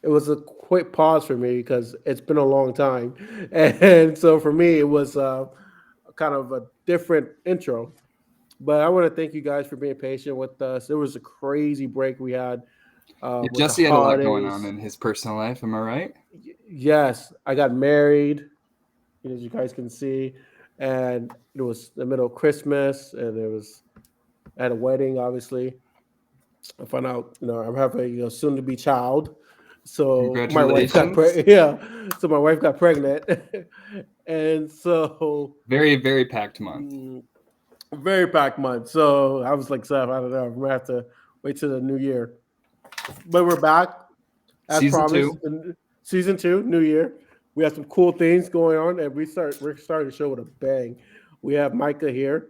it was a quick pause for me because it's been a long time, and so for me it was kind of a different intro. But I want to thank you guys for being patient with us. It was a crazy break we had Yeah, with the Jesse had a lot going on holidays. in his personal life. Am I right? Yes, I got married, as you guys can see, and it was the middle of Christmas, and it was at a wedding. Obviously, I found out, I'm having a soon to be child, so my wife got Congratulations. yeah, so my wife got pregnant, and so Very, very packed month. mm, very packed month. So I was like, Seth, I don't know, we're gonna have to wait till the new year, but we're back as Season promised. 2. In season two, new year, we have some cool things going on, and we're starting the show with a bang. We have Micah here.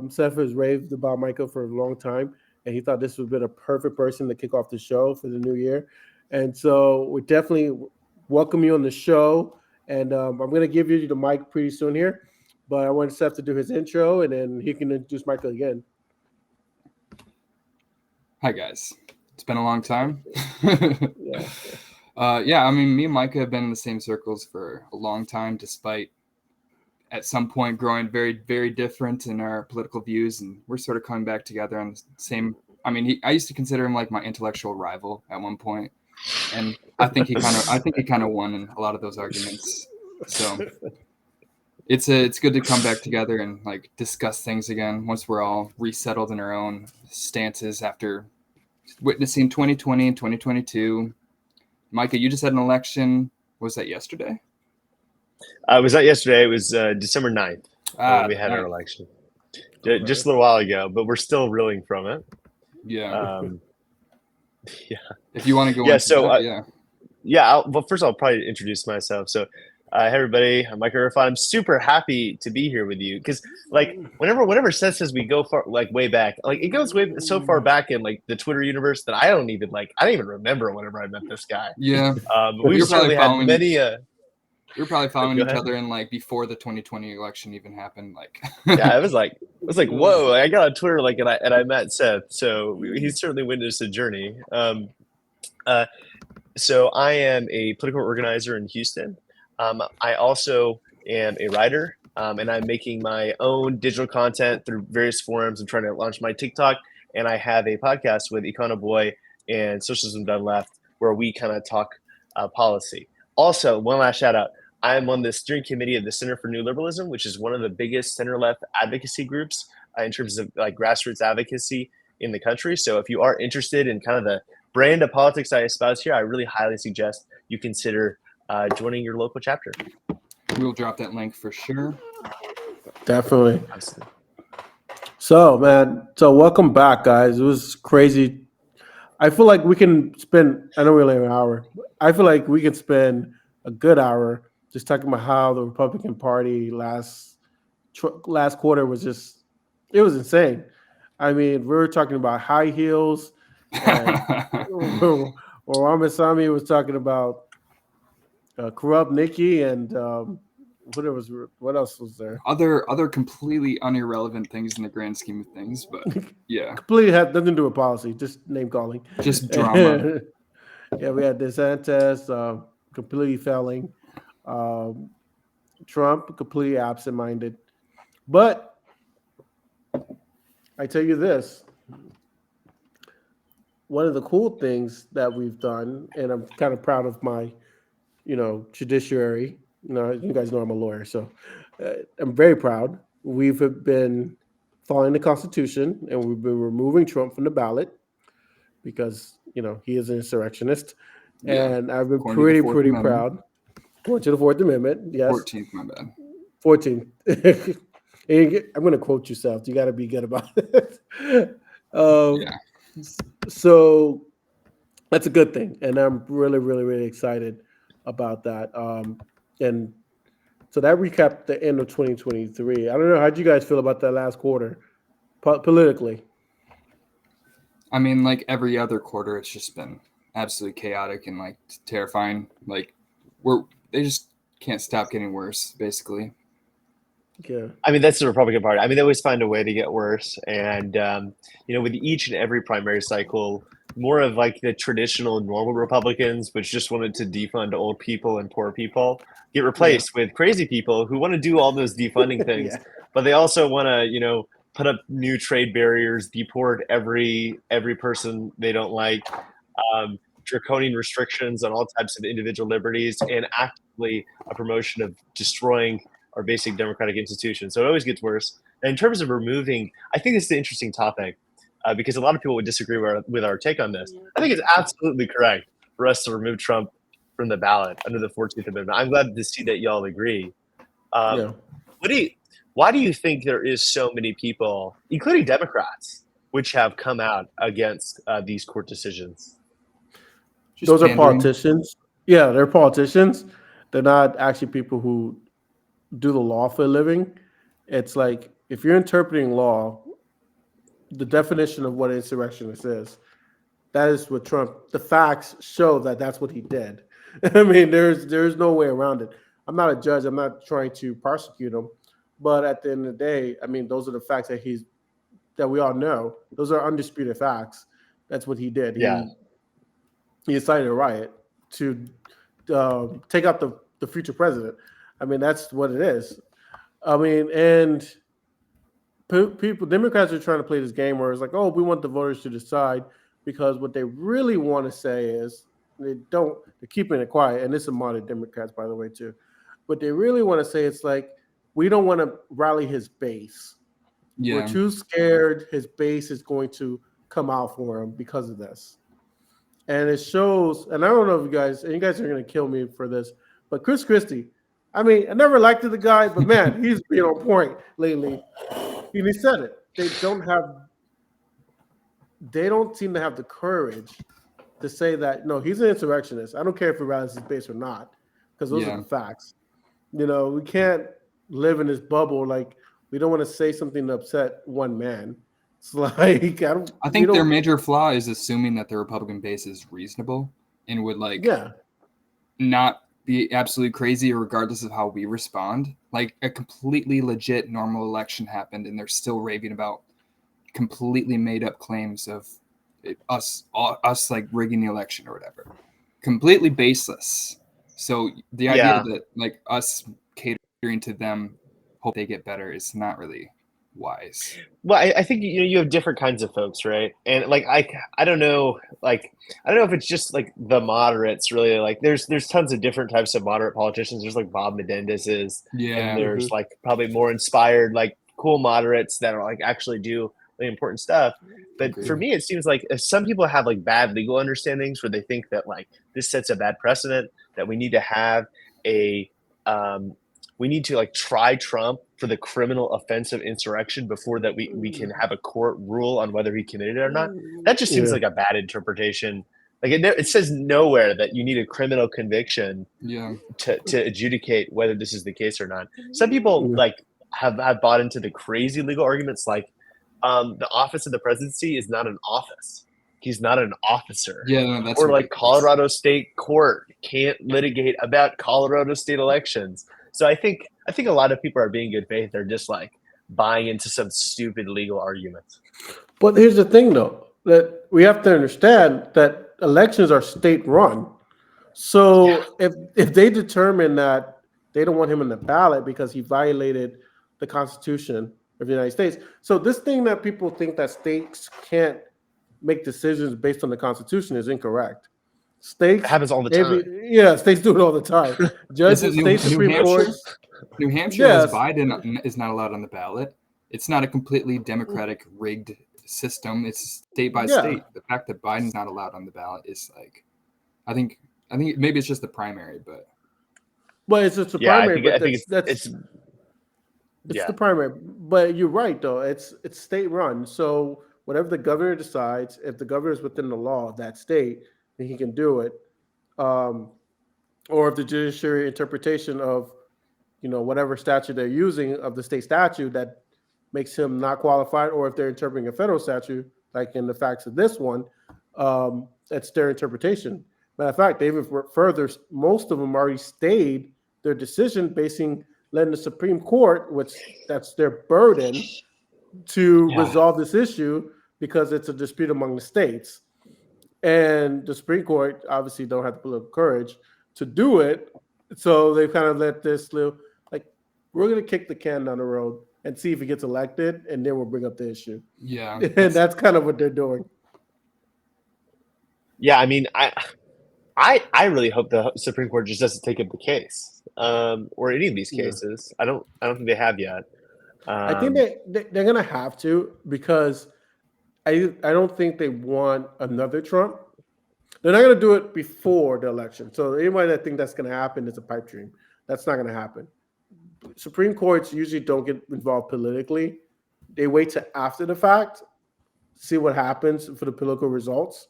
Seth has raved about Micah for a long time, and he thought this would have been a perfect person to kick off the show for the new year. And so we definitely welcome you on the show. And I'm going to give you the mic pretty soon here, but I want Seth to do his intro, and then he can introduce Micah again. Hi, guys. It's been a long time. Yeah. Yeah, I mean, me and Micah have been in the same circles for a long time, despite at some point growing very, very different in our political views, and we're sort of coming back together on the same. I mean, I used to consider him like my intellectual rival at one point, and I think he kind of won in a lot of those arguments. So it's good to come back together and like discuss things again once we're all resettled in our own stances after witnessing 2020 and 2022. Micah, you just had an election. Was that yesterday? Was not yesterday. It was December 9th when we The had our ninth. election. Okay. Just a little while ago, but we're still reeling from it. Yeah. Um, yeah. If you want to go Yeah. into So, that, yeah. well, first I'll probably introduce myself. So, hey everybody, I'm Micah Erfan. I'm super happy to be here with you because, like, whenever Seth says we go far, like way back, like it goes way so far back in like the Twitter universe that I don't even remember whenever I met this guy. Yeah. But we've certainly had many. We were probably following Go each ahead. other in like before the 2020 election even happened. Like, Yeah, it was like whoa! I got on Twitter like and I met Seth, so he's certainly witnessed a journey. Uh, so I am a political organizer in Houston. I also am a writer, and I'm making my own digital content through various forums. I'm trying to launch my TikTok, and I have a podcast with Econo Boy and Socialism Done Left, where we kind of talk policy. Also, one last shout out. I am on the steering committee of the Center for New Liberalism, which is one of the biggest center left advocacy groups in terms of like grassroots advocacy in the country. So if you are interested in kind of the brand of politics I espouse here, I really highly suggest you consider joining your local chapter. we'll drop that link for sure. Definitely. Absolutely. So, man, welcome back, guys. It was crazy. I feel like we can spend, I know we only have an hour. I feel like we can spend a good hour just talking about how the Republican Party last quarter was just, it was insane. I mean, we were talking about high heels, and Ramaswamy was talking about corrupt Nikki, and what else was there? Other completely irrelevant things in the grand scheme of things, but yeah, Completely had nothing to do with policy, just name calling. just drama. Yeah, we had DeSantis completely failing, um, Trump completely absent-minded. But I tell you this: one of the cool things that we've done, and I'm kind of proud of my, judiciary. You guys know I'm a lawyer, so I'm very proud. We've been following the Constitution, and we've been removing Trump from the ballot because he is an insurrectionist, Yeah, and I've been according to the Fourth pretty Amendment. proud. Going to the Fourth Amendment, yes, 14th, my bad. 14. I'm going to quote yourself. You got to be good about it. Yeah. So that's a good thing, and I'm really, really, really excited about that. And so that recapped the end of 2023. I don't know, how'd you guys feel about that last quarter politically? I mean, like every other quarter, it's just been absolutely chaotic and like terrifying. Like they just can't stop getting worse, basically. Yeah. I mean, that's the Republican Party. I mean, they always find a way to get worse. And, with each and every primary cycle, more of like the traditional normal Republicans, which just wanted to defund old people and poor people, get replaced with crazy people who want to do all those defunding things, but they also want to, put up new trade barriers, deport every person they don't like, draconian restrictions on all types of individual liberties, and actively a promotion of destroying our basic democratic institutions. So it always gets worse. And in terms of removing, I think this is an interesting topic because a lot of people would disagree with our take on this. I think it's absolutely correct for us to remove Trump from the ballot under the 14th Amendment. I'm glad to see that y'all agree. Why do you think there is so many people, including Democrats, which have come out against these court decisions? Those are politicians. Yeah, they're politicians. They're not actually people who do the law for a living. It's like if you're interpreting law, the definition of what an insurrectionist is, that is what Trump. The facts show that that's what he did. I mean, there's no way around it. I'm not a judge. I'm not trying to prosecute him, but at the end of the day, I mean, those are the facts that we all know. Those are undisputed facts. That's what he did. Yeah. He incited a riot to take out the future president. I mean, that's what it is. I mean, and Democrats are trying to play this game where it's like, oh, we want the voters to decide, because what they really want to say is they're keeping it quiet. And this is modern Democrats, by the way, too. What they really want to say, it's like, we don't want to rally his base. Yeah. We're too scared his base is going to come out for him because of this. And it shows, and I don't know if you guys are going to kill me for this, but Chris Christie, I mean, I never liked the guy, but man, he's been on point lately. And he said it. They don't seem to have the courage to say that, no, he's an insurrectionist. I don't care if he rallies his base or not, because those are the facts. We can't live in this bubble. Like, we don't want to say something to upset one man. It's like, I think their major flaw is assuming that the Republican base is reasonable and would not be absolutely crazy regardless of how we respond. Like, a completely legit normal election happened and they're still raving about completely made up claims of us like rigging the election or whatever. Completely baseless. So the idea that like us catering to them, hope they get better, is not really wise. Well, I think you have different kinds of folks, right? And like I don't know, if it's just like the moderates really. Like there's tons of different types of moderate politicians. There's like Bob Menendez's, and there's like probably more inspired, like cool moderates that are like actually do really important stuff. But for me, it seems like some people have like bad legal understandings where they think that like this sets a bad precedent, that we need to have we need to like try Trump for the criminal offense of insurrection before that we can have a court rule on whether he committed it or not. That just seems like a bad interpretation. Like it says nowhere that you need a criminal conviction to adjudicate whether this is the case or not. Some people like have bought into the crazy legal arguments like the office of the presidency is not an office. He's not an officer. Yeah, that's or ridiculous. Like Colorado State Court can't litigate about Colorado state elections. So I think a lot of people are being good faith. They're just like buying into some stupid legal arguments. But here's the thing, though, that we have to understand that elections are state run. So if they determine that they don't want him in the ballot because he violated the Constitution of the United States. So this thing that people think that states can't make decisions based on the Constitution is incorrect. States, it happens all the time. States do it all the time. Judges, state Supreme Courts. New Hampshire, as Biden is not allowed on the ballot. It's not a completely democratic rigged system. It's state by state. The fact that Biden's not allowed on the ballot is like, I think maybe it's just the primary, but. Well, it's just the primary. It's the primary. But you're right, though. It's state run. So whatever the governor decides, if the governor is within the law of that state, then he can do it. Or if the judiciary interpretation of, whatever statute they're using of the state statute that makes him not qualified, or if they're interpreting a federal statute, like in the facts of this one, that's their interpretation. Matter of fact, they even further, most of them already stayed their decision letting the Supreme Court, which that's their burden, to resolve this issue because it's a dispute among the states. And the Supreme Court obviously don't have the political courage to do it. So they kind of let this little, like, we're going to kick the can down the road and see if he gets elected, and then we'll bring up the issue. Yeah, And that's kind of what they're doing. Yeah, I mean, I really hope the Supreme Court just doesn't take up the case, or any of these Yeah. cases. I don't think they have yet. I think they're going to have to, because I don't think they want another Trump. They're not going to do it before the election. So anybody that thinks that's going to happen is a pipe dream. That's not going to happen. Supreme Courts usually don't get involved politically. They wait till after the fact, see what happens for the political results,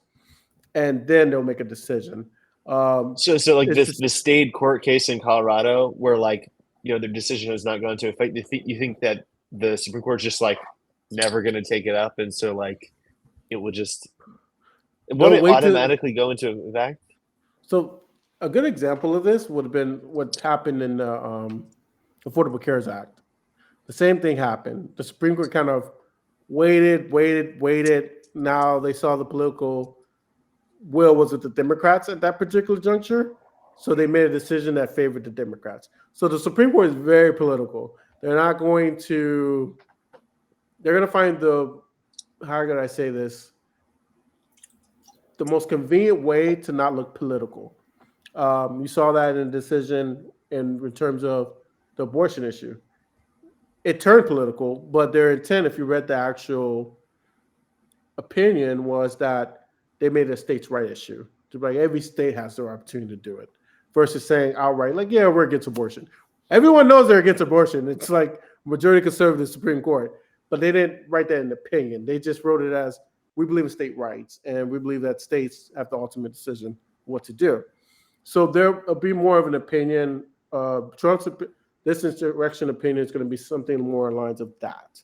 and then they'll make a decision. So like the state court case in Colorado, where like their decision has not gone into effect. You think that the Supreme Court's just like never going to take it up, and so like it will just won't it automatically go into effect? So a good example of this would have been what happened in the Affordable Cares Act. The same thing happened. The Supreme Court kind of waited. Now they saw the political will was with the Democrats at that particular juncture. So they made a decision that favored the Democrats. So the Supreme Court is very political. They're going to find how could I say this? The most convenient way to not look political. You saw that in the decision in terms of the abortion issue. It turned political, but their intent, if you read the actual opinion, was that they made it a states' right issue. Like every state has their opportunity to do it, versus saying outright, like, yeah, we're against abortion. Everyone knows they're against abortion. It's like majority conservative Supreme Court, but they didn't write that in the opinion. They just wrote it as, we believe in state rights, and we believe that states have the ultimate decision what to do. So there'll be more of an opinion. This insurrection opinion is going to be something more in lines of that,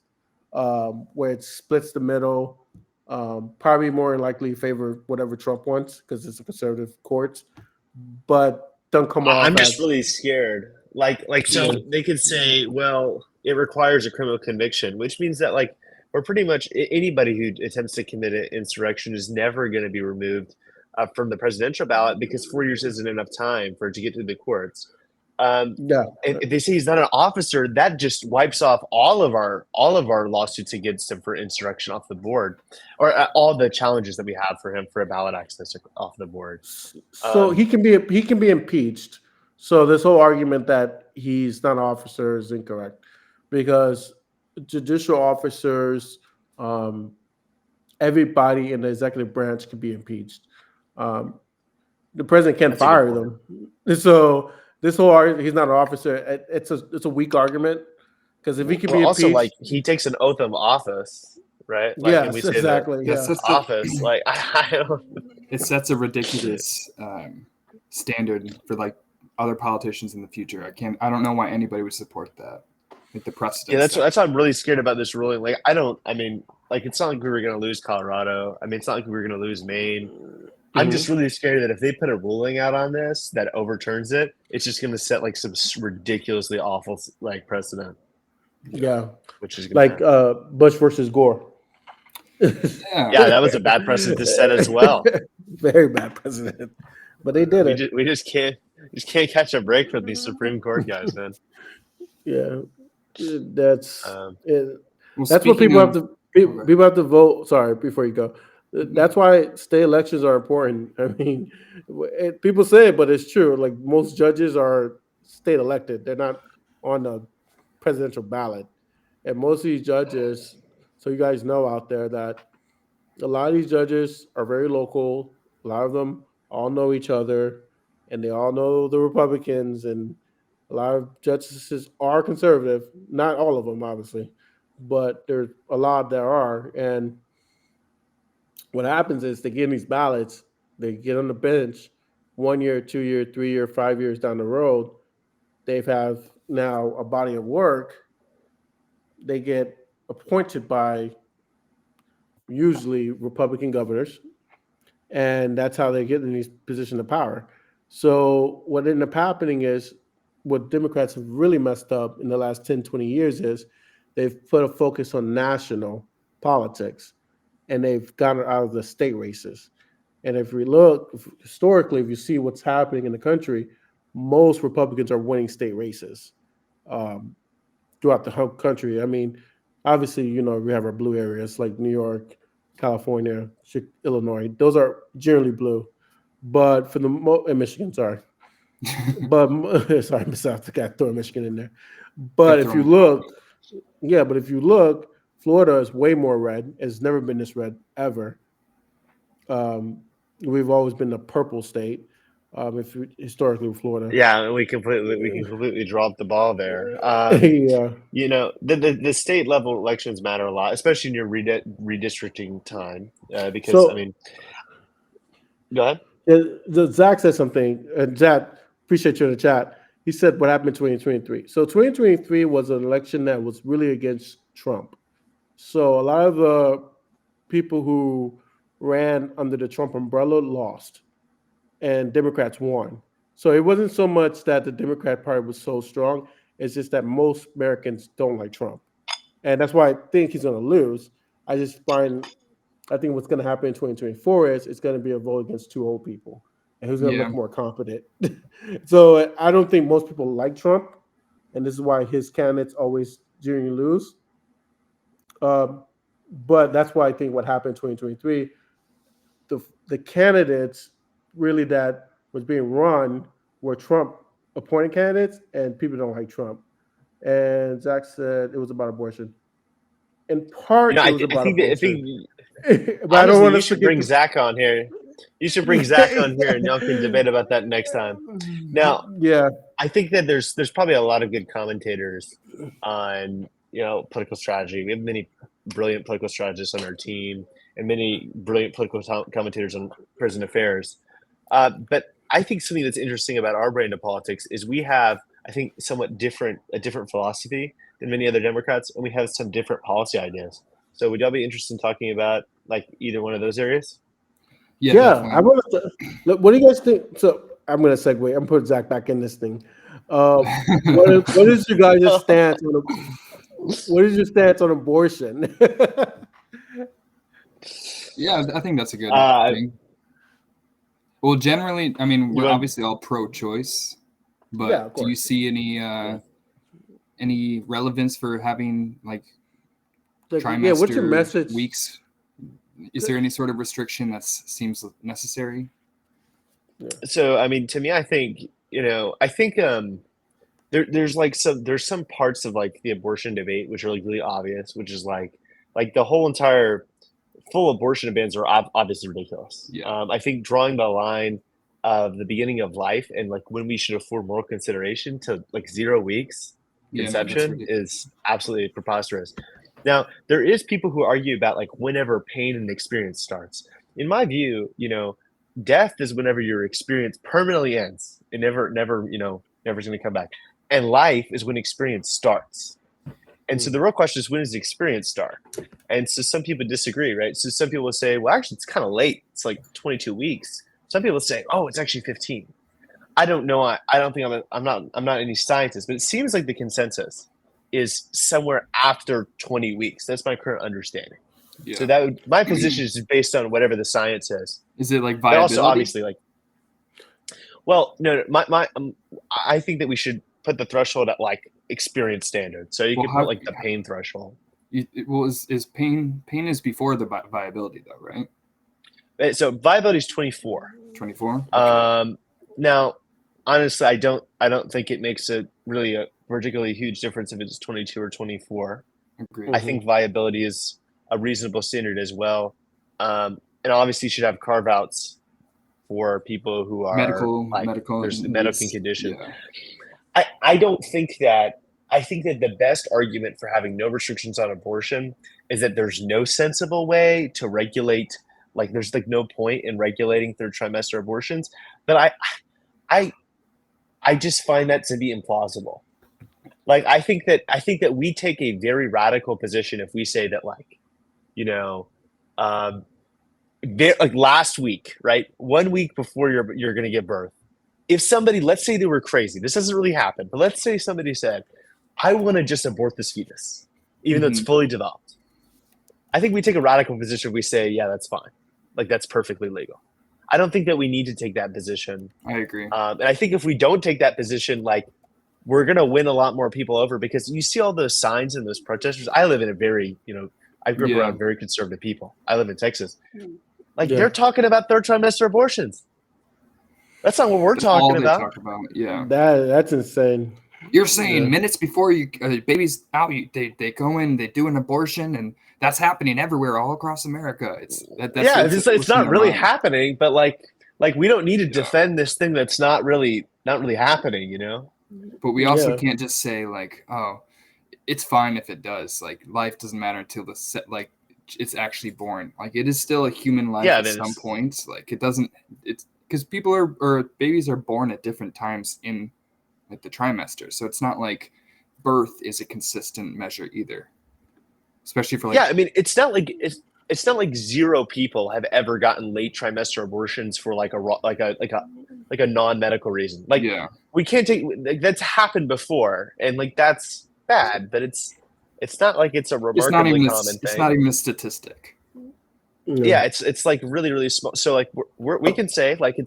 where it splits the middle, probably more likely favor whatever Trump wants because it's a conservative court, but don't come off. I'm just really scared. So they could say, well, it requires a criminal conviction, which means that like, or pretty much anybody who attempts to commit an insurrection is never going to be removed from the presidential ballot because 4 years isn't enough time for it to get through the courts. And if they say he's not an officer, that just wipes off all of our lawsuits against him for insurrection off the board, or all the challenges that we have for him for a ballot access off the board. So he can be impeached. So this whole argument that he's not an officer is incorrect, because judicial officers, everybody in the executive branch can be impeached. The president can't fire them. So this whole argument, he's not an officer. It's a weak argument, because if he can be impeached, also like he takes an oath of office, right? Like, yes, exactly. Office. Like I don't. It sets a ridiculous standard for like other politicians in the future. I don't know why anybody would support that. Like the precedent. Yeah, that's why I'm really scared about this ruling. Like it's not like we were going to lose Colorado. I mean, it's not like we were going to lose Maine. I'm just really scared that if they put a ruling out on this that overturns it, it's just going to set like some ridiculously awful like precedent. Yeah, which is like Bush versus Gore. Yeah, that was a bad precedent to set as well. Very bad precedent, but they did it. We just can't catch a break from these Supreme Court guys, man. Yeah, that's Well, that's what people have to vote. Sorry, before you go. That's why state elections are important. I mean, people say it, but it's true. Like most judges are state elected; they're not on the presidential ballot. And most of these judges, so you guys know out there that a lot of these judges are very local. A lot of them all know each other, and they all know the Republicans. And a lot of justices are conservative. Not all of them, obviously, but there's a lot that are. And what happens is they get in these ballots, they get on the bench 1 year, 2 year, 3 year, 5 years down the road. They have now a body of work. They get appointed by usually Republican governors, and that's how they get in these positions of power. So what ended up happening is what Democrats have really messed up in the last 10, 20 years is they've put a focus on national politics, and they've gotten out of the state races. And if we look historically, if you see what's happening in the country, most Republicans are winning state races um, throughout the whole country. I mean, obviously, we have our blue areas like New York, California, Illinois. Those are generally blue, but for the and Michigan, sorry, but sorry, I got to throw Michigan in there. But Got if you thrown. look, yeah, but if you look, Florida is way more red. It's never been this red ever. Um, we've always been a purple state. If you, historically with Florida, Yeah, we can completely drop the ball there. yeah. The state level elections matter a lot, especially in your redistricting time, because I So mean, go ahead. Zach said something. Zach, appreciate you in the chat. He said what happened in 2023. So 2023 was an election that was really against Trump. So a lot of the people who ran under the Trump umbrella lost, and Democrats won. So it wasn't so much that the Democrat Party was so strong. It's just that most Americans don't like Trump, and that's why I think he's going to lose. I think what's going to happen in 2024 is it's going to be a vote against two old people, and who's going to Yeah. look more competent. So I don't think most people like Trump, and this is why his candidates always generally lose. Um, but that's why I think what happened in 2023, the candidates really that was being run were Trump appointed candidates, and people don't like Trump. And Zach said it was about abortion. In part, it was I about think that, I abortion, think but I don't honestly, want you us to should get bring Zach on here. You should bring Zach on here, and y'all can debate about that next time. Now, yeah. I think that there's probably a lot of good commentators on political strategy. We have many brilliant political strategists on our team, and many brilliant political commentators on prison affairs. But I think something that's interesting about our brand of politics is we have, I think, a different philosophy than many other Democrats, and we have some different policy ideas. So would y'all be interested in talking about like either one of those areas? Yeah, Yeah, I definitely. want to look. What do you guys think? So I'm going to segue. I'm putting Zach back in this thing. What is your guys' stance on what is your stance on abortion? Yeah, I think that's a good Uh, thing. Well, generally, I mean, you we're want, obviously all pro-choice, Yeah, of but do you course. see yeah. any relevance for having like Like, yeah, what's your trimester message? weeks? Is there any sort of restriction that seems necessary? Yeah. So I mean, to me, I think there's some parts of like the abortion debate which are like really obvious, which is like the whole entire full abortion bans are obviously ridiculous. Yeah. I think drawing the line of the beginning of life and like when we should afford moral consideration to like 0 weeks Yeah, no, that's conception ridiculous. is absolutely preposterous. Now, there is people who argue about like whenever pain and experience starts. In my view, death is whenever your experience permanently ends. It never's going to come back. And life is when experience starts. And so the real question is, when does the experience start? And so some people disagree, right? So some people will say, well, actually, it's kind of late. It's like 22 weeks. Some people say, oh, it's actually 15. I don't know. I don't think I'm not any scientist, but it seems like the consensus is somewhere after 20 weeks. That's my current understanding. Yeah. So my position is based on whatever the science says. Is it like But also, viability? obviously, like, well, no, I think that we should put the threshold at like experience standard. So you Well, could put like the pain threshold. Well, is pain is before the viability though, right? So viability is 24. 24. Now, honestly, I don't think it makes a particularly huge difference if it's 22 or 24. Agreed. I think viability is a reasonable standard as well. And obviously you should have carve outs for people who are medical there's needs. medical condition. Yeah. I think that the best argument for having no restrictions on abortion is that there's no sensible way to regulate. Like there's like no point in regulating third trimester abortions. But I just find that to be implausible. Like I think that we take a very radical position if we say that like last week, right? 1 week before you're going to give birth. If somebody, let's say they were crazy, this doesn't really happen, but let's say somebody said, I want to just abort this fetus, even though it's fully developed. I think we take a radical position. We say, yeah, that's fine. Like that's perfectly legal. I don't think that we need to take that position. I agree. And I think if we don't take that position, like, we're going to win a lot more people over, because you see all those signs and those protesters. I live in a very, I grew up Yeah. around very conservative people. I live in Texas. Like, Yeah. they're talking about third trimester abortions. That's not what we're That's all talking they about. talk about. Yeah. That's insane. You're saying Yeah. minutes before baby's out, they go in, they do an abortion, and that's happening everywhere, all across America. It's It's not really happening, but like we don't need to Yeah. defend this thing that's not really happening, But we also Yeah. can't just say like, oh, it's fine if it does. Like, life doesn't matter until it's actually born. Like, it is still a human life Yeah, at it some is. point. Like, it doesn't. It's because people or babies are born at different times in like the trimester, so it's not like birth is a consistent measure either. Especially for like, Yeah, I mean, it's not like zero people have ever gotten late trimester abortions for like a non-medical reason. Like, yeah, we can't take, like, that's happened before, and like that's bad, but it's not like it's a it's not remarkably even common it's thing. not even a statistic. Yeah, it's like really, really small. So like we can say like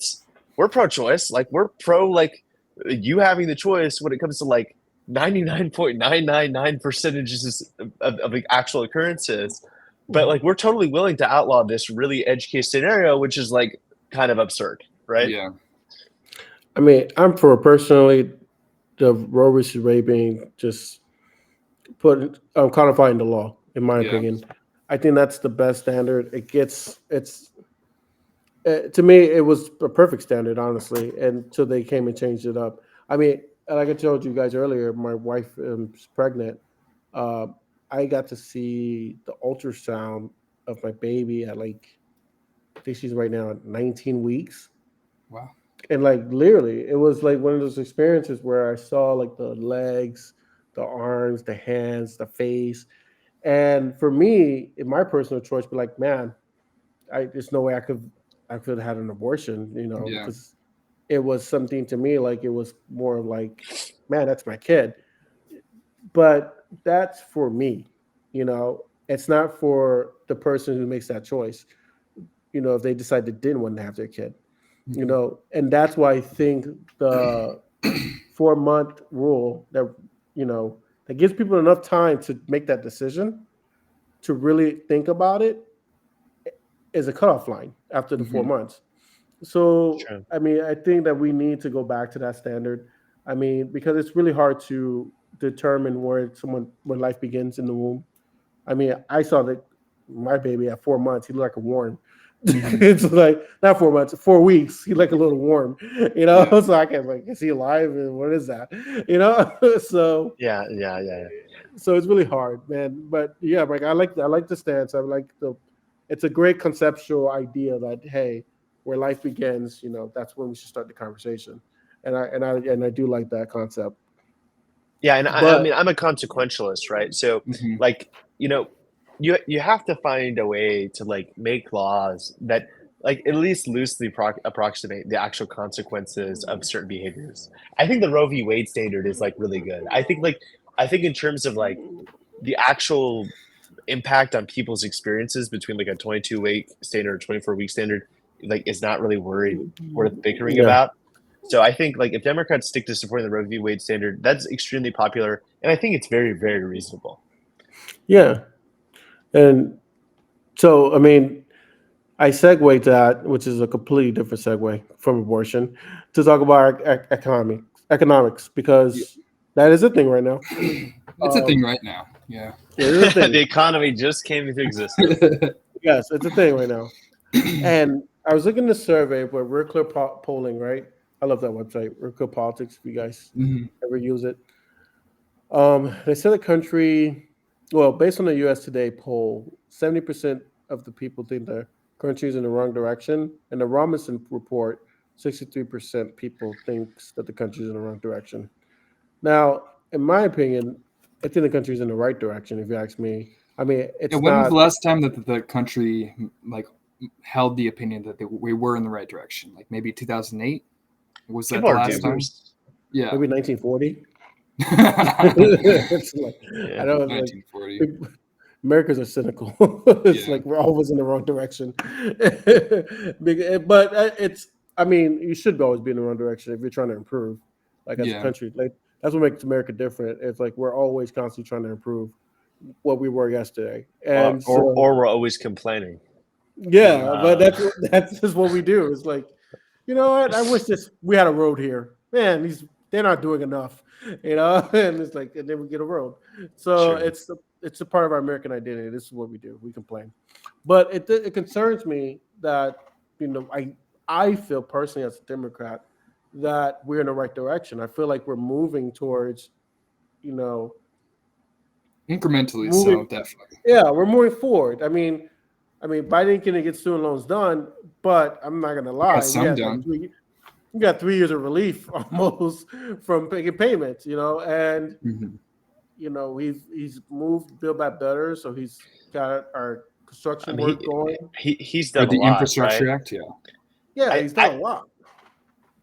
we're pro-choice, like we're pro like you having the choice when it comes to like 99.999 percentages of the actual occurrences, but like we're totally willing to outlaw this really edge case scenario, which is like kind of absurd, right? Yeah, I mean, I'm for personally the Roe versus Wade being just codifying the law, in my Yeah. opinion. I think that's the best standard. To me, it was a perfect standard, honestly, until they came and changed it up. I mean, like I told you guys earlier, my wife is pregnant. Uh, I got to see the ultrasound of my baby at I think she's right now at 19 weeks. wow. And like literally, it was like one of those experiences where I saw like the legs, the arms, the hands, the face. And for me, in my personal choice, be like, man, there's no way I could have had an abortion, Yeah. because it was something to me like it was more like, man, that's my kid. But that's for me, it's not for the person who makes that choice. If they decide they didn't want to have their kid, and that's why I think the 4-month rule that gives people enough time to make that decision, to really think about it, is a cutoff line after the 4 months. So, True. I mean, I think that we need to go back to that standard. I mean, because it's really hard to determine when life begins in the womb. I mean, I saw that my baby at 4 months, he looked like a worm. It's like not 4 months, 4 weeks. He looked a little warm, Yeah. So I can like, is he alive? And what is that? So Yeah. so it's really hard, man. But yeah, like I like the stance. I like it's a great conceptual idea that, hey, where life begins, that's when we should start the conversation. And I do like that concept. Yeah, and I But mean, I'm a consequentialist, right? So Mhm. like, you have to find a way to like make laws that like at least loosely approximate the actual consequences of certain behaviors. I think the Roe v. Wade standard is like really good. I think in terms of like the actual impact on people's experiences between like a 22-week standard or 24-week standard, like, is not really worth bickering yeah, about. So I think like if Democrats stick to supporting the Roe v. Wade standard, that's extremely popular, and I think it's very, very reasonable. yeah. And so, I mean, I segue to that, which is a completely different segue from abortion, to talk about economics, because that is a thing right now. It's a thing right now. Yeah. It is a thing. The economy just came into existence. Yes, it's a thing right now. And I was looking at the survey where Real Clear Polling, right? I love that website, Real Clear Politics, if you guys Mhm. ever use it. They said the country, well, based on the US Today poll, 70% of the people think the country is in the wrong direction. And the Robinson report, 63% people thinks that the country is in the wrong direction. Now, in my opinion, I think the country is in the right direction, if you ask me. I mean, Yeah, it's when was not. the last time that the country like held the opinion that we were in the right direction? Like maybe 2008? Was that People the are last time? doomers. Yeah. Maybe 1940. It's like, I know it's like 1940. Americans are cynical. It's Yeah. like we're always in the wrong direction. But it's, I mean, you should always be in the wrong direction if you're trying to improve, like as a Yeah. country. Like that's what makes America different. It's like we're always constantly trying to improve what we were yesterday, and so or we're always complaining. yeah. But Uh, that's just what we do. It's like, you know what? I wish we had a road here. Man, they're not doing enough, you know. And it's like, and then we get a road. So Sure. it's a part of our American identity. This is what we do. We complain, but it concerns me that, you know, I feel personally as a Democrat that we're in the right direction. I feel like we're moving towards, you know, Incrementally, so moving. definitely. Yeah, we're moving forward. I mean, Biden can get student loans done, but I'm not gonna Got lie. some done. We got 3 years of relief almost from making payments, you know, and Mhm. you know he's moved Build Back Better, so he's got our I construction mean, work going. he's Or done a the lot, right? Infrastructure Act, yeah. Yeah, I, he's done I a lot.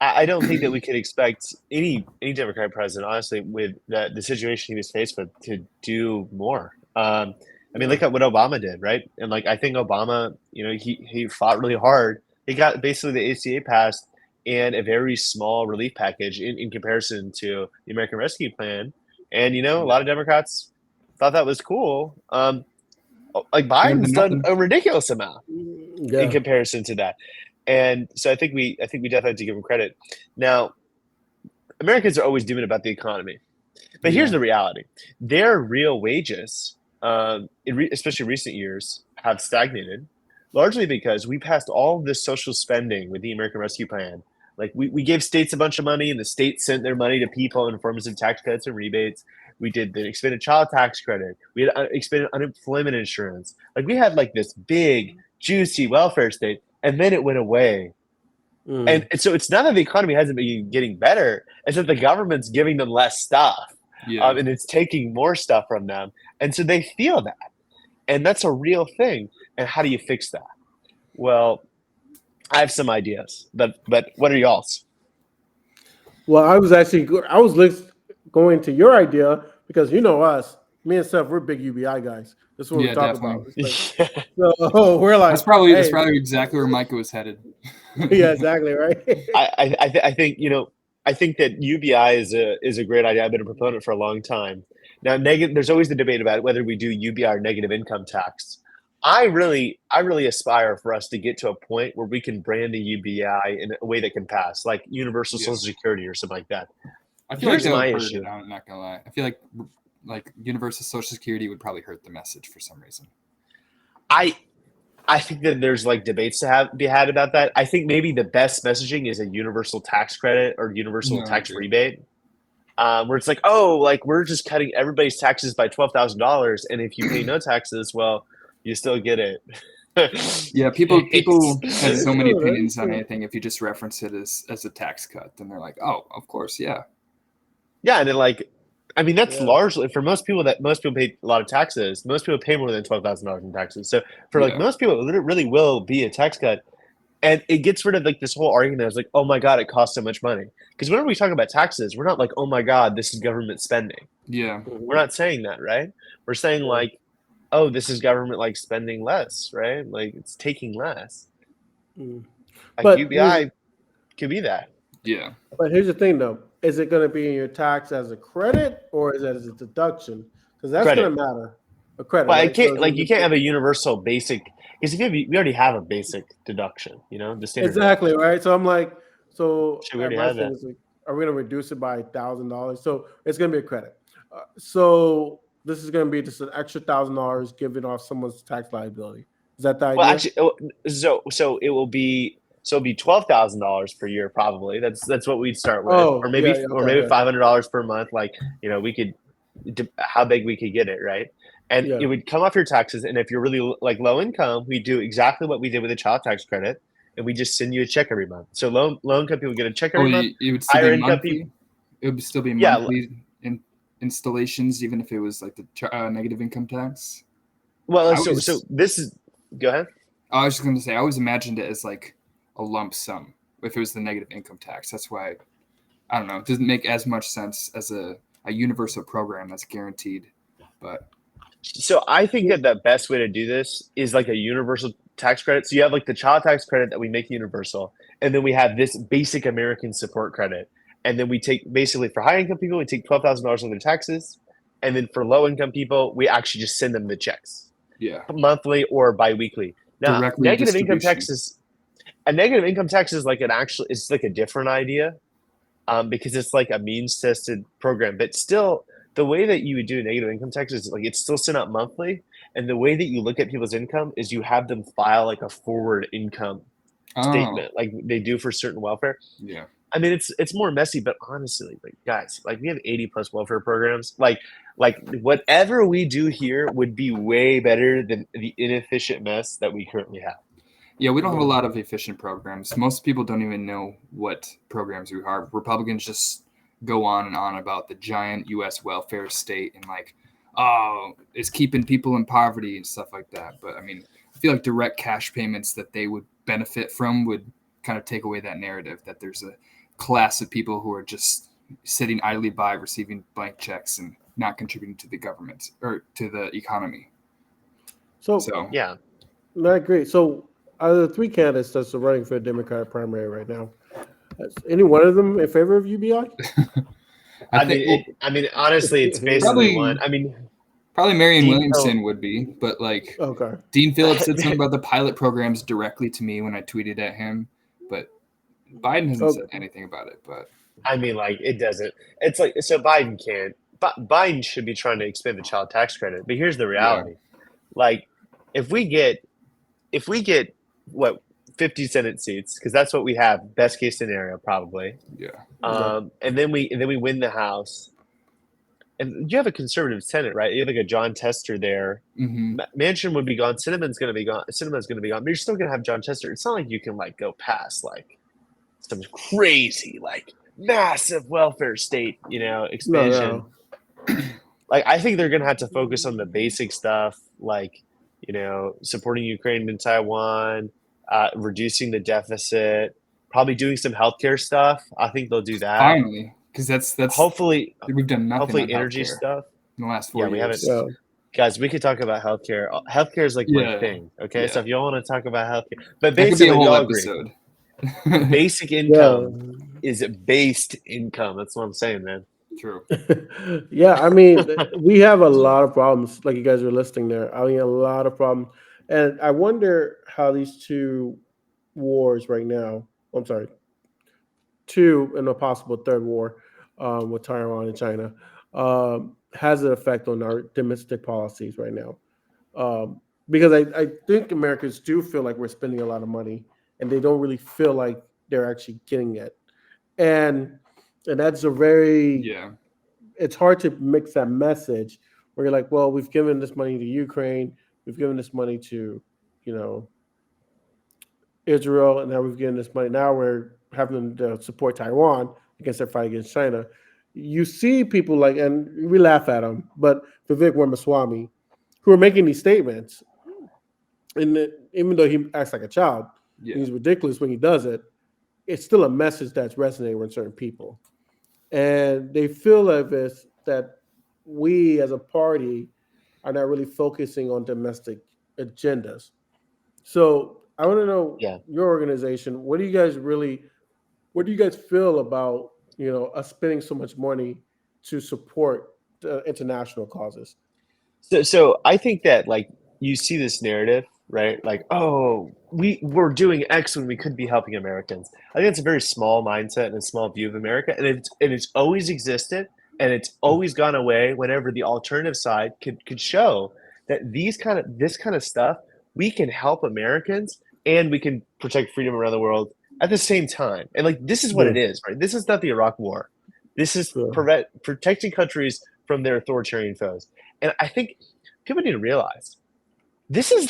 I don't think that we could expect any Democratic president, honestly, with the situation he was faced with, to do more. I mean, Yeah, look at what Obama did, right? And like, I think Obama, you know, he fought really hard. He got basically the ACA passed and a very small relief package in comparison to the American Rescue Plan. And you know, a lot of Democrats thought that was cool. Like Better than Biden's done nothing. a ridiculous amount in yeah, comparison to that. And so I think we definitely have to give him credit. Now, Americans are always doing about the economy, but here's Yeah. the reality: their real wages, especially recent years, have stagnated, largely because we passed all of this social spending with the American Rescue Plan. Like we gave states a bunch of money, and the states sent their money to people in forms of tax cuts and rebates. We did the expanded child tax credit. We had expanded unemployment insurance. Like we had like this big, juicy welfare state, and then it went away. And mm, so it's not that the economy hasn't been getting better; it's that the government's giving them less stuff, Yeah. and it's taking more stuff from them, and so they feel that, and that's a real thing. And how do you fix that? Well, I have some ideas, but what are y'all's? Well, I was going to your idea because you know us, me and Seth, we're big UBI guys. This is what we Yeah, talk about. definitely. It's like, so we're That's like, probably hey, exactly where Micah was headed. yeah, exactly, right. I think I think that UBI is a great idea. I've been a proponent for a long time. Now, negative. There's always the debate about whether we do UBI or negative income tax. I really aspire for us to get to a point where we can brand the UBI in a way that can pass, like universal Yeah. Social Security or something like that. I feel like Here's that my would hurt issue. it. I'm not gonna lie. I feel like universal Social Security would probably hurt the message for some reason. I I think that there's like debates to be had about that. I think maybe the best messaging is a universal tax credit or universal No, I tax agree. rebate, where it's like, oh, like we're just cutting everybody's taxes by $12,000, and if you pay no taxes, well, you still get it. Yeah, people have so many True, that's opinions on true. anything. If you just reference it as a tax cut, then they're like, oh, of course, yeah. Yeah, and then like, I mean, that's Yeah, largely for most people that most people pay a lot of taxes. Most people pay more than $12,000 in taxes. So for like Yeah. most people, it really will be a tax cut. And it gets rid of like this whole argument of like, oh my God, it costs so much money. Because whenever we talk about taxes, we're not like, oh my God, this is government spending. Yeah. We're not saying that, right? We're saying yeah. like, oh, this is government like spending less, right? Like it's taking less. Mm. Like But here's UBI could be that. Yeah. but here's the thing though: is it going to be in your tax as a credit or is it as a deduction? Because that's going Credit. to matter. A credit, But I right? So can't is it like you can't have a universal basic because if you have, we already have a basic deduction, you know, the standard exactly deduction. right. So I'm like, so Should we already my have thing that? is like, are we going to reduce it by $1,000? So it's going to be a credit. So this is going to be just an extra $1,000 given off someone's tax liability. Is that the Well, idea? actually, so it'll be $12,000 per year probably. That's what we'd start with, Oh, yeah, yeah, or okay, maybe okay. $500 per month. Like you know, we could how big we could get it, right? And Yeah. it would come off your taxes. And if you're really like low income, we do exactly what we did with the child tax credit, and we just send you a check every month. So low income people get a check Oh, every month. it would still Higher be income people, monthly. It would still be yeah, monthly installations, even if it was like the negative income tax. well, I so was this is go ahead. I was just going to say I always imagined it as like a lump sum if it was the negative income tax. That's why I don't know. It doesn't make as much sense as a universal program that's guaranteed. But So I think that the best way to do this is like a universal tax credit. So you have like the child tax credit that we make universal, and then we have this basic American support credit. And then we take basically for high income people, we take $12,000 on their taxes. And then for low income people, we actually just send them the checks Yeah. monthly or biweekly. Now, Directly negative income distribution. taxes, a negative income tax is like it's like a different idea, because it's like a means tested program. But still, the way that you would do negative income tax is like it's still sent out monthly. And the way that you look at people's income is you have them file like a forward income Oh, statement, like they do for certain welfare. yeah. I mean, it's more messy, but honestly, like guys, like we have 80 plus welfare programs. Like whatever we do here would be way better than the inefficient mess that we currently have. Yeah, we don't have a lot of efficient programs. Most people don't even know what programs we have. Republicans just go on and on about the giant U.S. welfare state and like, oh, it's keeping people in poverty and stuff like that. But I mean, I feel like direct cash payments that they would benefit from would kind of take away that narrative that there's a class of people who are just sitting idly by, receiving blank checks and not contributing to the government or to the economy. So Yeah, I agree. So out of the three candidates that's running for the Democratic primary right now, is any one of them in favor of UBI? I think I mean, honestly, it's basically Probably- one. I mean, probably Marianne Dean Williamson would be, but like Okay. Dean Phillips said something about the pilot programs directly to me when I tweeted at him, but Biden hasn't said anything about it. But I mean, like it doesn't. It's like so Biden can't. Biden should be trying to expand the child tax credit. But here's the reality: like if we get what 50 Senate seats, because that's what we have, best case scenario probably. yeah, And then we win the House, and you have a conservative Senate, right? You have like a John Tester there. mm-hmm. Manchin would be gone. Cinnamon's going to be gone. Cinema's going to be gone. But you're still going to have John Tester. It's not like you can like go past like some crazy like massive welfare state, expansion. No. Like I think they're going to have to focus on the basic stuff, like supporting Ukraine and Taiwan, reducing the deficit, probably doing some healthcare stuff. I think they'll do that. Finally, because that's hopefully we've done nothing. Hopefully, on energy healthcare stuff. in the last 4 years. Yeah. Guys, we could talk about healthcare. Healthcare is like my thing. Okay, so if y'all want to talk about healthcare, but That could be basically, a we whole all episode. agree. Basic income is based income. That's what I'm saying, man. True. Yeah, I mean, we have a lot of problems, like you guys are listing there. I mean, a lot of problems. And I wonder how these two wars right now, I'm sorry, two and a possible third war with Taiwan and China, has an effect on our domestic policies right now. Because I think Americans do feel like we're spending a lot of money and they don't really feel like they're actually getting it. And that's a very it's hard to mix that message where you're like, well, we've given this money to Ukraine, we've given this money to, Israel, and now we've given this money. Now we're having them to support Taiwan against their fight against China. You see people like, and we laugh at them, but Vivek Ramaswamy, who are making these statements, and even though he acts like a child, he's ridiculous when he does it. It's still a message that's resonating with certain people. And they feel like this, that we as a party are not really focusing on domestic agendas. So I want to know your organization. What do you guys feel about, us spending so much money to support international causes? So I think that like you see this narrative, right? Like, oh, we're doing X when we could be helping Americans. I think it's a very small mindset and a small view of America, and it's always existed, and it's always gone away whenever the alternative side could show that this kind of stuff, we can help Americans and we can protect freedom around the world at the same time. And like this is what it is, right? This is not the Iraq War. This is protecting countries from their authoritarian foes. And I think people need to realize this is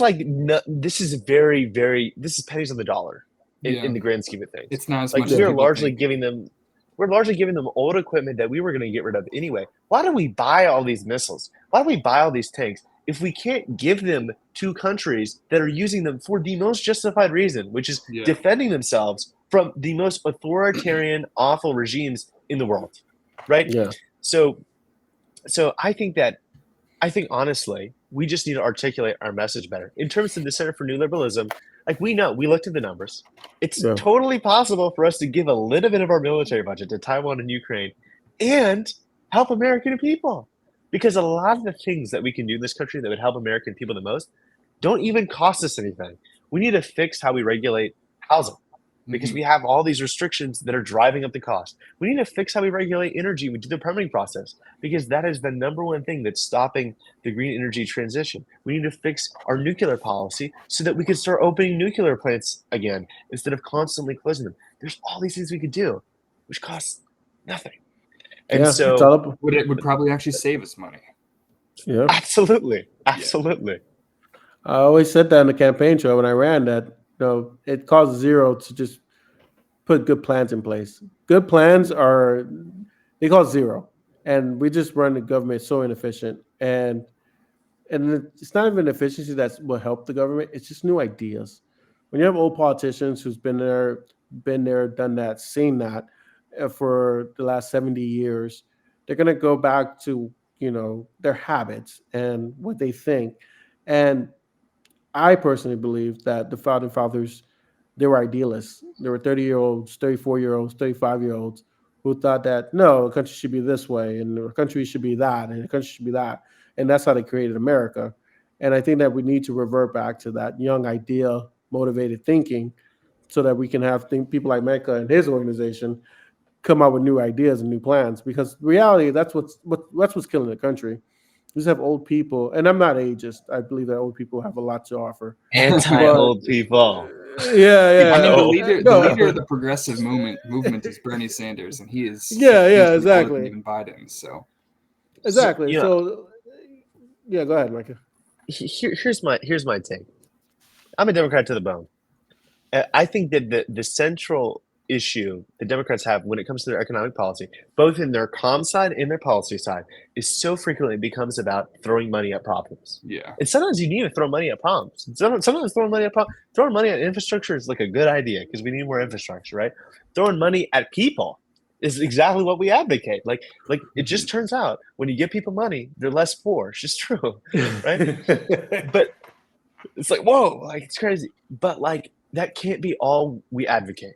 very, very, this is pennies on the dollar in the grand scheme of things. It's not as like much as we're largely giving them old equipment that we were going to get rid of anyway. Why do we buy all these missiles? Why do we buy all these tanks if we can't give them to countries that are using them for the most justified reason, which is defending themselves from the most authoritarian, awful regimes in the world, right? Yeah. So I think honestly We just need to articulate our message better. In terms of the Center for New Liberalism, like we looked at the numbers. It's Yeah. totally possible for us to give a little bit of our military budget to Taiwan and Ukraine and help American people. Because a lot of the things that we can do in this country that would help American people the most don't even cost us anything. We need to fix how we regulate housing because we have all these restrictions that are driving up the cost. We need to fix how we regulate energy. We do the permitting process because that is the number one thing that's stopping the green energy transition. We need to fix our nuclear policy so that we can start opening nuclear plants again instead of constantly closing them. There's all these things we could do, which costs nothing. And Yeah. It's all so, up. Would probably actually save us money. Yeah. absolutely. I always said that in the campaign trail when I ran that it costs zero to just put good plans in place. Good plans they cost zero, and we just run the government so inefficient. And it's not even efficiency that will help the government. It's just new ideas. When you have old politicians who's been there, done that, seen that for the last 70 years, they're gonna go back to their habits and what they think. And I personally believe that the founding fathers, they were idealists. They were 30-year-olds, 34-year-olds, 35-year-olds who thought that no, a country should be this way, and a country should be that, and a country should be that, and that's how they created America. And I think that we need to revert back to that young idea motivated thinking, so that we can have people like Mecca and his organization come out with new ideas and new plans. Because reality, that's what's killing the country. We just have old people, and I'm not ageist. I believe that old people have a lot to offer. Anti-old people. Yeah. I mean, No. the leader of the progressive movement is Bernie Sanders, and he is Yeah, hugely older than exactly. even Biden. So Exactly. You know, So, yeah, go ahead, Micah. here's my take. I'm a Democrat to the bone. I think that the central issue the Democrats have when it comes to their economic policy, both in their comm side and their policy side, is so frequently becomes about throwing money at problems. yeah, And sometimes you need to throw money at problems. Sometimes throwing money at infrastructure is like a good idea because we need more infrastructure, right? Throwing money at people is exactly what we advocate. Like it just turns out when you give people money, they're less poor. It's just true, right? But it's like, whoa, like it's crazy. But like that can't be all we advocate.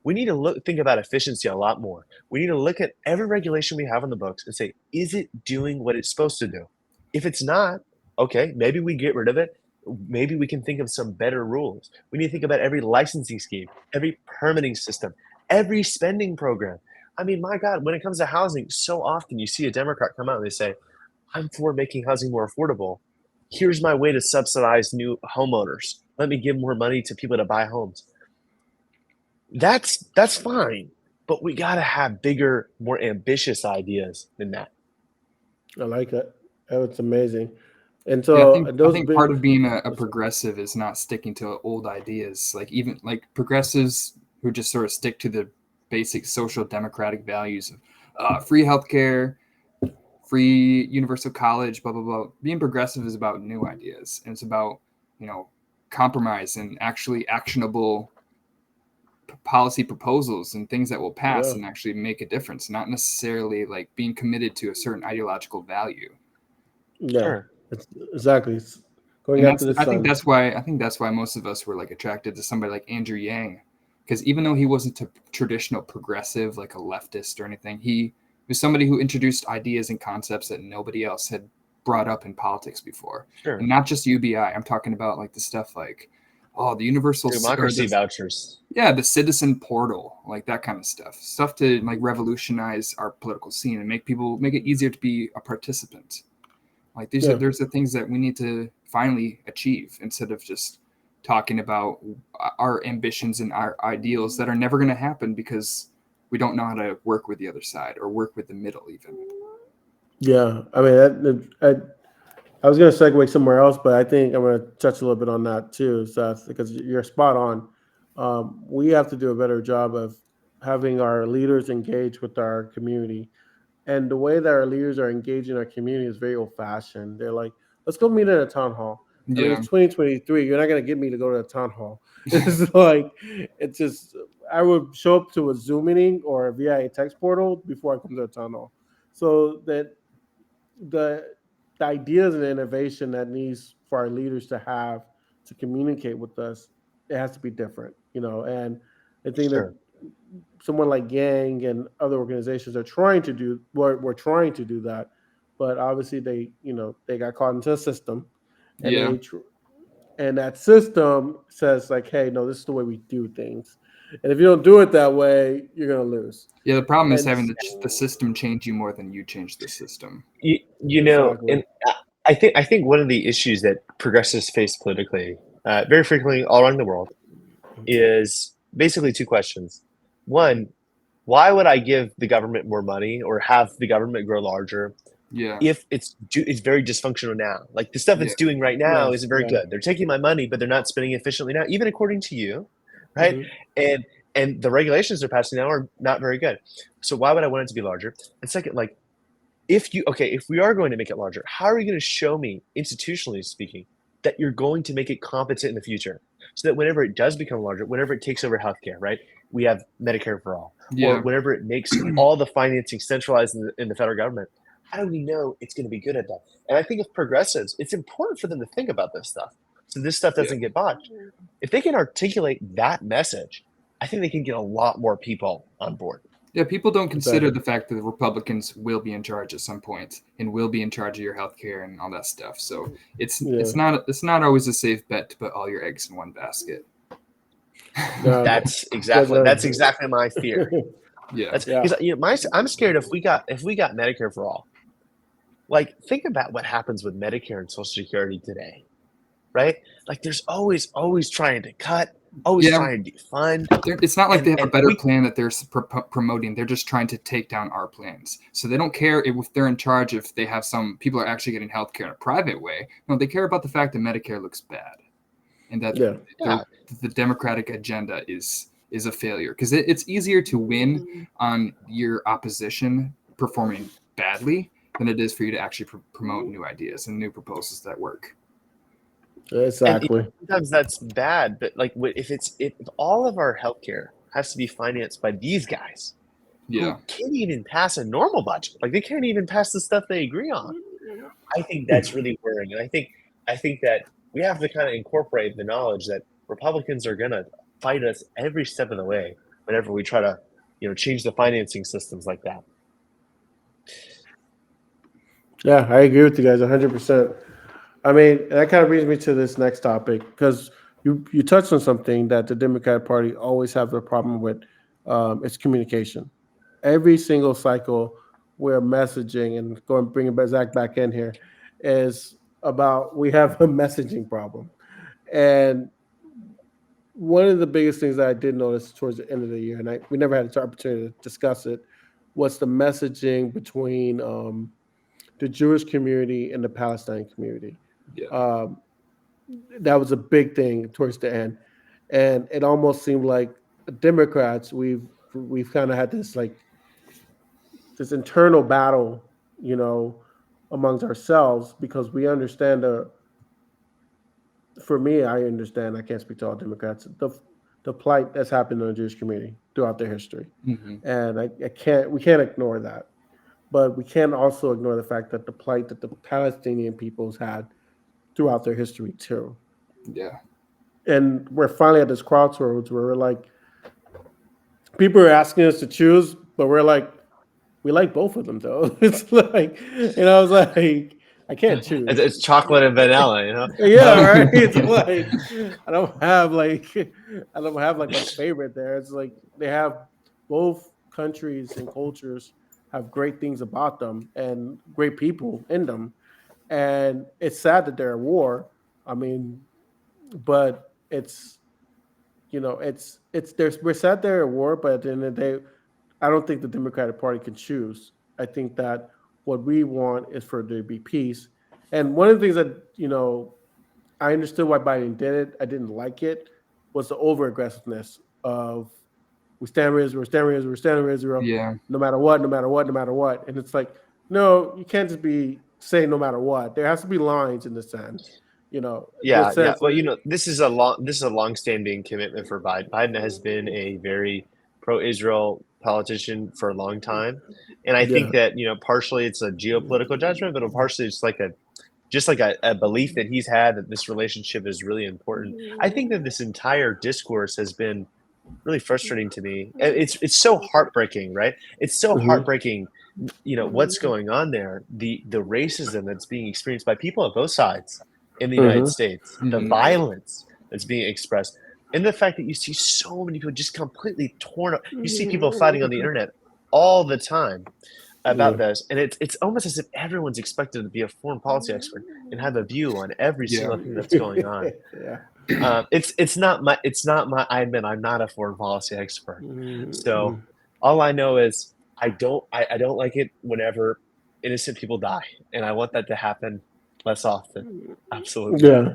We need to think about efficiency a lot more. We need to look at every regulation we have on the books and say, is it doing what it's supposed to do? If it's not, okay, maybe we get rid of it. Maybe we can think of some better rules. We need to think about every licensing scheme, every permitting system, every spending program. I mean, my God, when it comes to housing, so often you see a Democrat come out and they say, I'm for making housing more affordable. Here's my way to subsidize new homeowners. Let me give more money to people to buy homes. That's fine, but we got to have bigger, more ambitious ideas than that. I like that. That's amazing. And yeah. so I those think big. part of being a progressive is not sticking to old ideas. Like even like progressives who just sort of stick to the basic social democratic values of free healthcare, free universal college, blah blah blah. Being progressive is about new ideas, and it's about compromise and actually actionable policy proposals and things that will pass Yeah. and actually make a difference, not necessarily like being committed to a certain ideological value. Yeah. Sure. Exactly. It's going And after the I think sun. that's why most of us were like attracted to somebody like Andrew Yang, because even though he wasn't a traditional progressive like a leftist or anything, he was somebody who introduced ideas and concepts that nobody else had brought up in politics before. Sure. And not just UBI. I'm talking about like the stuff like the universal Democracy vouchers. Yeah, the citizen portal, like that kind of stuff to like revolutionize our political scene and make it easier to be a participant. Like there's the things that we need to finally achieve instead of just talking about our ambitions and our ideals that are never going to happen because we don't know how to work with the other side or work with the middle even. Yeah. I mean, I was going to segue somewhere else, but I think I'm going to touch a little bit on that too, Seth, because you're spot on. We have to do a better job of having our leaders engage with our community. And the way that our leaders are engaging our community is very old fashioned. They're like, let's go meet at a town hall. I mean, Yeah. it's 2023. You're not going to get me to go to a town hall. It's like, it's just, I would show up to a Zoom meeting or via a text portal before I come to a town hall. So that the ideas and the innovation that needs for our leaders to have to communicate with us, it has to be different, And I think that Sure. someone like Yang and other organizations are trying to do, we're trying to do that, but obviously they got caught into a system, and Yeah. and that system says like, hey, no, this is the way we do things, and if you don't do it that way, you're gonna lose. Yeah, the problem is And having the system change you more than you change the system. exactly. And I think one of the issues that progressives face politically, very frequently all around the world, is basically two questions. One, why would I give the government more money or have the government grow larger Yeah. if it's very dysfunctional now? Like the stuff Yeah. it's doing right now Yes, isn't very yeah. good. They're taking my money, but they're not spending efficiently now, even according to you, right? Mhm. And the regulations they're passing now are not very good. So why would I want it to be larger? And second, like if we are going to make it larger, how are you going to show me, institutionally speaking, that you're going to make it competent in the future, so that whenever it does become larger, whenever it takes over healthcare, right? We have Medicare for all, or Yeah. whenever it makes all the financing centralized in the federal government. How do we know it's going to be good at that? And I think if progressives, it's important for them to think about this stuff, so this stuff doesn't get botched. If they can articulate that message, I think they can get a lot more people on board. Yeah, people don't consider Exactly. the fact that the Republicans will be in charge at some point and will be in charge of your healthcare and all that stuff. So it's not always a safe bet to put all your eggs in one basket. No, That's guys exactly my fear. Yeah. That's Yeah. because I'm scared if we got Medicare for all. Like, think about what happens with Medicare and Social Security today, right? Like, there's always trying to cut, always Yeah. trying to defund. It's not like they have a better we plan that they're promoting. They're just trying to take down our plans. So they don't care if they're in charge, if they have some people are actually getting healthcare in a private way. No, they care about the fact that Medicare looks bad and that the Democratic agenda is a failure, because it's easier to win on your opposition performing badly than it is for you to actually promote new ideas and new proposals that work. Exactly. sometimes that's bad, but like if all of our healthcare has to be financed by these guys Yeah. who can't even pass a normal budget, like they can't even pass the stuff they agree on, I think that's really worrying. And I think that we have to kind of incorporate the knowledge that Republicans are gonna fight us every step of the way whenever we try to, change the financing systems like that. Yeah, I agree with you guys 100%. I mean, and that kind of brings me to this next topic, because you touched on something that the Democratic Party always have a problem with. It's communication. Every single cycle, where messaging, and bringing Zach back in here, is about, we have a messaging problem. And one of the biggest things that I did notice towards the end of the year, and we never had an opportunity to discuss it, was the messaging between the Jewish community and the Palestinian community. Yeah. That was a big thing towards the end, and it almost seemed like Democrats, we've kind of had this internal battle, amongst ourselves, because we understand for me, I understand. I can't speak to all Democrats. The plight that's happened in the Jewish community throughout their history, Mm-hmm. and we can't ignore that. But we can't also ignore the fact that the plight that the Palestinian peoples had throughout their history too. Yeah. And we're finally at this crossroads where we're like, people are asking us to choose, but we're like, we like both of them though. It's like, I was like, I can't choose. It's chocolate and vanilla, Yeah, right. It's like I don't have like a favorite there. It's like they have, both countries and cultures have great things about them and great people in them. And it's sad that they're at war. I mean, but we're sad they're at war, but at the end of the day, I don't think the Democratic Party can choose. I think that what we want is for there to be peace. And one of the things that, I understood why Biden did it, I didn't like it, was the over aggressiveness of, we stand with Israel, we stand with Israel, we stand with Israel, Yeah. no matter what, no matter what, no matter what. And it's like, no, you can't just be saying no matter what. There has to be lines in the sand. The Yeah. sense Well, that, this is a long-standing commitment for Biden. Biden has been a very pro-Israel politician for a long time, and I yeah, think that partially it's a geopolitical judgment, but partially it's like just like a belief that he's had that this relationship is really important. I think that this entire discourse has been really frustrating to me. It's so heartbreaking, right? It's so heartbreaking, what's going on there, the racism that's being experienced by people of both sides in the United States, the violence that's being expressed, and the fact that you see so many people just completely torn up. You see people fighting on the internet all the time about this, and it's almost as if everyone's expected to be a foreign policy expert and have a view on every single thing that's going on. It's not my. I admit I'm not a foreign policy expert, so all I know is I don't like it whenever innocent people die, and I want that to happen less often. Absolutely. Yeah.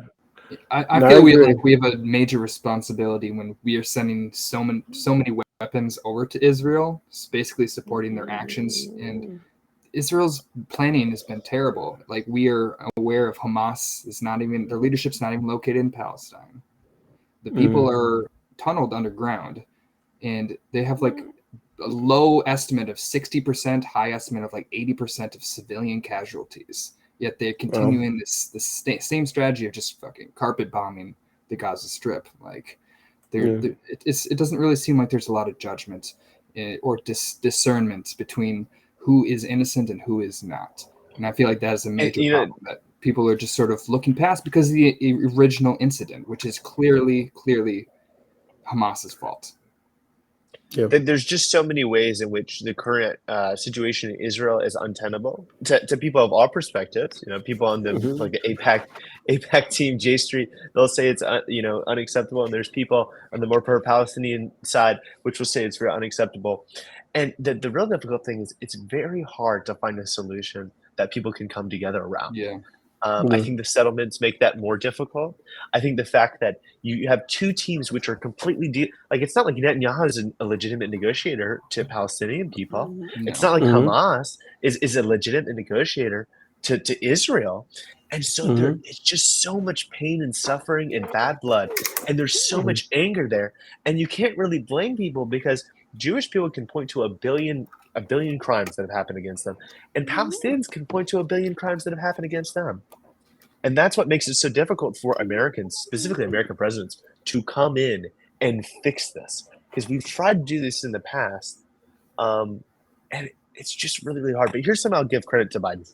I feel we have a major responsibility when we are sending so many weapons over to Israel, basically supporting their actions. And Israel's planning has been terrible. Like, we are aware of Hamas is not even, their leadership's not even located in Palestine. The people are tunneled underground, and they have like a low estimate of 60%, high estimate of like 80% of civilian casualties. Yet they continue in this same strategy of just fucking carpet bombing the Gaza Strip. Like, it doesn't really seem like there's a lot of judgment or discernment between who is innocent and who is not. And I feel like that is a major problem that people are just sort of looking past because of the original incident, which is clearly Hamas's fault. There's just so many ways in which the current situation in Israel is untenable to people of all perspectives. People on the like AIPAC team, J Street, they'll say it's unacceptable, and there's people on the more pro-Palestinian side which will say it's very unacceptable. And the real difficult thing is it's very hard to find a solution that people can come together around. I think the settlements make that more difficult. I think the fact that you have two teams which are completely like, it's not like Netanyahu is a legitimate negotiator to Palestinian people. No. It's not like Hamas is a legitimate negotiator to Israel. And so it's just so much pain and suffering and bad blood. And there's so much anger there. And you can't really blame people because Jewish people can point to a billion crimes that have happened against them, and Palestinians can point to a billion crimes that have happened against them. And that's what makes it so difficult for Americans, specifically American presidents, to come in and fix this. Because we've tried to do this in the past, and it's just really, really hard. But here's something I'll give credit to Biden.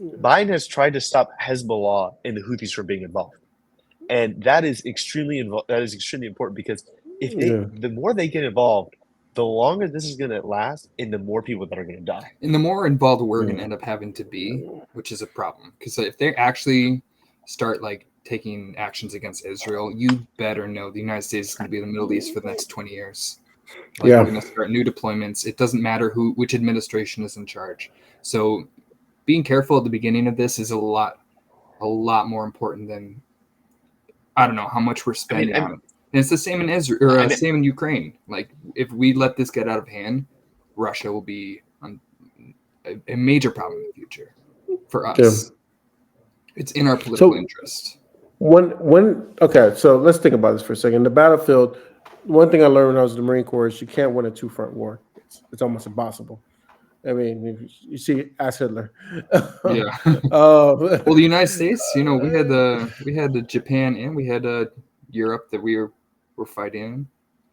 Biden has tried to stop Hezbollah and the Houthis from being involved. And that is extremely important because the more they get involved, the longer this is going to last, and the more people that are going to die. And the more involved we're going to end up having to be, which is a problem. Because if they actually start like taking actions against Israel, you better know the United States is going to be in the Middle East for the next 20 years. Like, we're going to start new deployments. It doesn't matter which administration is in charge. So being careful at the beginning of this is a lot more important than, I don't know, how much we're spending on it. And it's the same in Israel, or same in Ukraine. Like, if we let this get out of hand, Russia will be a major problem in the future for us. It's in our political interest. Okay, so let's think about this for a second. The battlefield, one thing I learned when I was in the Marine Corps is you can't win a two-front war. It's almost impossible. I mean, you see, ask Hitler. Well, the United States, we had the Japan and we had Europe that we were fighting.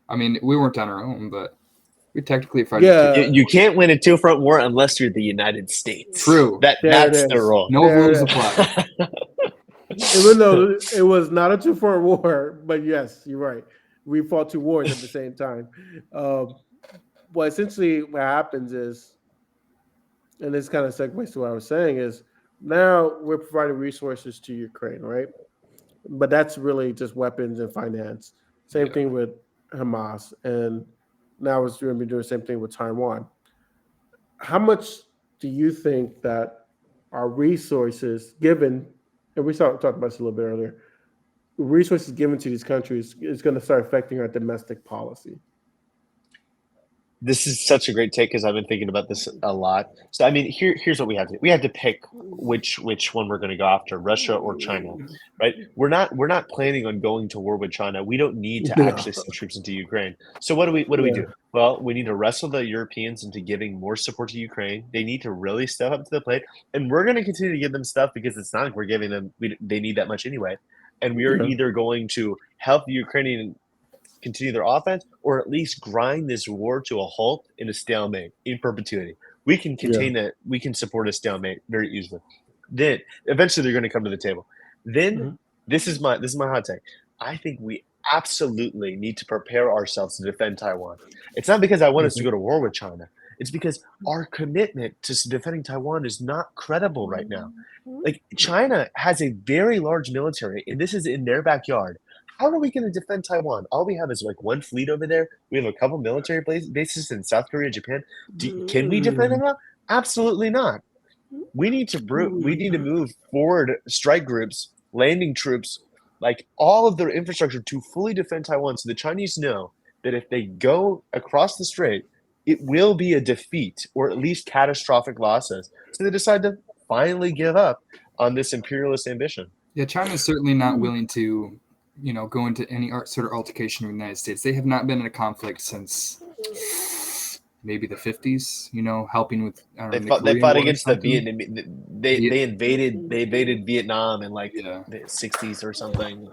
I mean, we weren't on our own, but we technically fighting. You can't win a two-front war unless you're the United States. True. That's the rule. No rules apply. Even though it was not a two-front war, but yes, you're right. We fought two wars at the same time. But essentially what happens is, and this kind of segues to what I was saying, is now we're providing resources to Ukraine, right? But that's really just weapons and finance. Same thing with Hamas. And now we're going to be doing the same thing with Taiwan. How much do you think that our resources given, and we talked about this a little bit earlier, resources given to these countries is going to start affecting our domestic policy? This is such a great take because I've been thinking about this a lot. So I mean, here's what we have to do. We have to pick which one we're going to go after, Russia or China, right? We're not planning on going to war with China. We don't need to Yeah, actually send troops into Ukraine. So what do we yeah, do? Well, we need to wrestle the Europeans into giving more support to Ukraine. They need to really step up to the plate, and we're going to continue to give them stuff because it's not like we're giving them. They need that much anyway, and we are yeah, either going to help the Ukrainian continue their offense, or at least grind this war to a halt in a stalemate in perpetuity. We can yeah. contain that. We can support a stalemate very easily. Then eventually they're going to come to the table. Then Mhm. this is my hot take. I think we absolutely need to prepare ourselves to defend Taiwan. It's not because I want us to go to war with China. It's because our commitment to defending Taiwan is not credible right now. Like China has a very large military, and this is in their backyard. How are we going to defend Taiwan? All we have is like one fleet over there. We have a couple military bases in South Korea, Japan. Can we defend them? Absolutely not. We need to move forward strike groups, landing troops, like all of their infrastructure to fully defend Taiwan. So the Chinese know that if they go across the strait, it will be a defeat or at least catastrophic losses. So they decide to finally give up on this imperialist ambition. Yeah, China's certainly not willing to, go into any sort of altercation with the United States. They have not been in a conflict since maybe the 50s. Helping with They the fought. They Korean fought War or against the something. Vietnam. They invaded Vietnam in like Yeah, the 60s or something.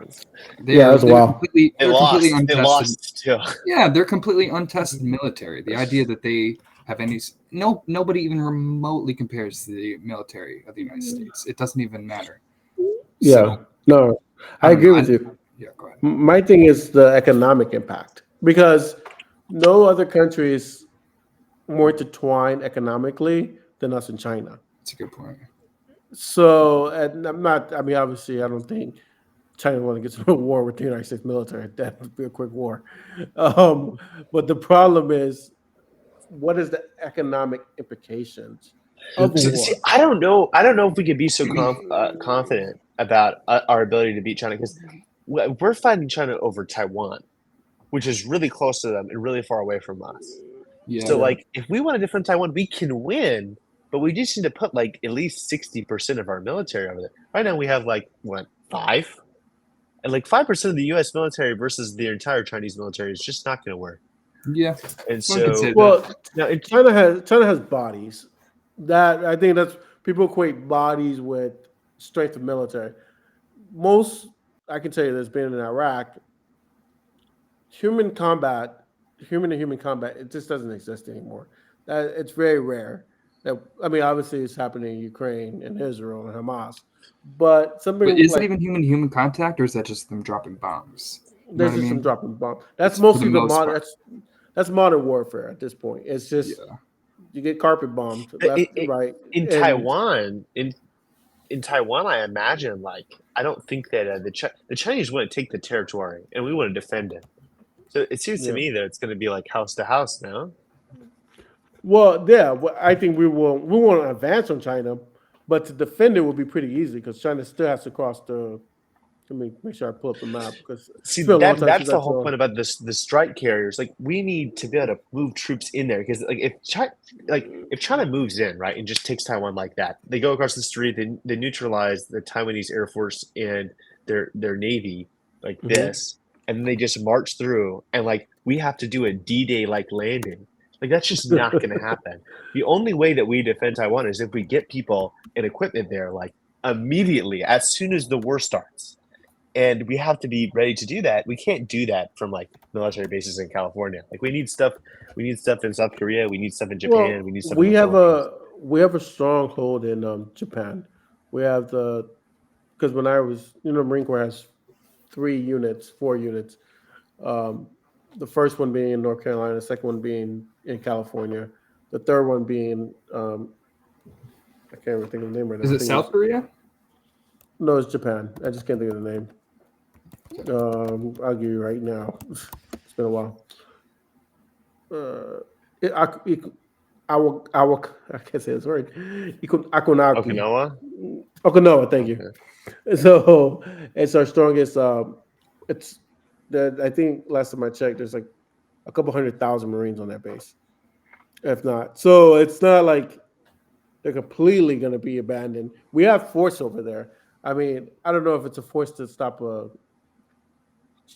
Yeah, that's they're wild. completely They they're completely lost. They untested. lost too. Yeah, they're completely untested military. The idea that they have nobody even remotely compares to the military of the United States. It doesn't even matter. Yeah, So no, I I don't agree know. with you. Yeah, go ahead. My thing is the economic impact because no other country is more intertwined economically than us in China. That's a good point. So, and I'm not. I mean, obviously, I don't think China want to get to a war with the United States military. That would be a quick war. But the problem is, what is the economic implications of a The, See, war? I don't know. I don't know if we could be so confident about our ability to beat China because we're fighting China over Taiwan, which is really close to them and really far away from us. yeah, So, Yeah, like, if we want to defend Taiwan, we can win, but we just need to put like at least 60% of our military over there. Right now, we have like what 5, and like 5% of the U.S. military versus the entire Chinese military is just not going to work. yeah. And One could say so that. well, now, China has bodies. That I think that's people equate bodies with strength of military. Most I can tell you that's been in Iraq, human combat, human to human combat, it just doesn't exist anymore. That it's very rare. That I mean, obviously, it's happening in Ukraine and Israel and Hamas, but But something is it like even human contact, or is that just them dropping bombs? You know what there's I just some mean? dropping bombs. That's It's for the mostly the most modern. part. That's modern warfare at this point. It's just Yeah. you get carpet bombed i- left, i- right, in and Taiwan, in Taiwan, I imagine like I don't think that the Chinese want to take the territory and we want to defend it. So it seems to yeah. me that it's going to be like house to house now. Well, yeah. I think we won't advance on China, but to defend it will be pretty easy because China still has to cross the. Let me make sure I pull up the map because See it's been a long time that's since I the whole saw. point about the strike carriers. Like we need to be able to move troops in there because if China moves in right and just takes Taiwan like that, they go across the street, they neutralize the Taiwanese Air Force and their navy like Mhm. this, and then they just march through and like we have to do a D-Day like landing. Like that's just not going to happen. The only way that we defend Taiwan is if we get people and equipment there like immediately as soon as the war starts, and we have to be ready to do that. We can't do that from like military bases in California. Like we need stuff. We need stuff in South Korea. We need stuff in Japan. Well, We need stuff in the Philippines. we have a stronghold in Japan. We have the because when I was Marine Corps has 3 units, 4 units. Um, the first one being in North Carolina, the second one being in California, the third one being I can't even think of the name right now. Is I it think South it's Korea? no, it's Japan. I just can't think of the name. I'll give you right now. It's been a while. It, I can't say this word. Akonaki. Okinawa. Okinawa, thank you. Okay. So it's our strongest. It's that I think last time I checked, there's like a couple 100,000 Marines on that base. if not. So it's not like they're completely going to be abandoned. We have force over there. I mean, I don't know if it's a force to stop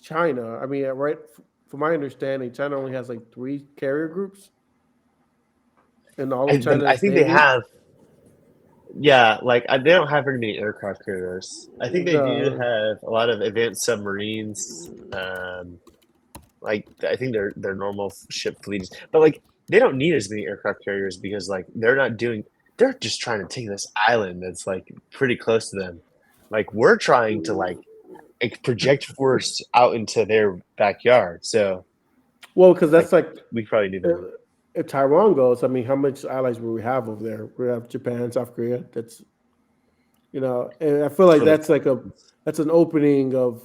China. I mean, right? From my understanding, China only has like 3 carrier groups in all of I China's think they navy. have. Yeah, like they don't have very many aircraft carriers. I think they do The have a lot of advanced submarines. Like I think their normal ship fleets, but like they don't need as many aircraft carriers because like they're not doing. They're just trying to take this island that's like pretty close to them. Like we're trying to like project force out into their backyard. So well, because like that's like we probably need uh, them. if Taiwan goes. I mean, how much allies will we have over there? We have Japan, South Korea. That's and I feel like For the that's like that's an opening of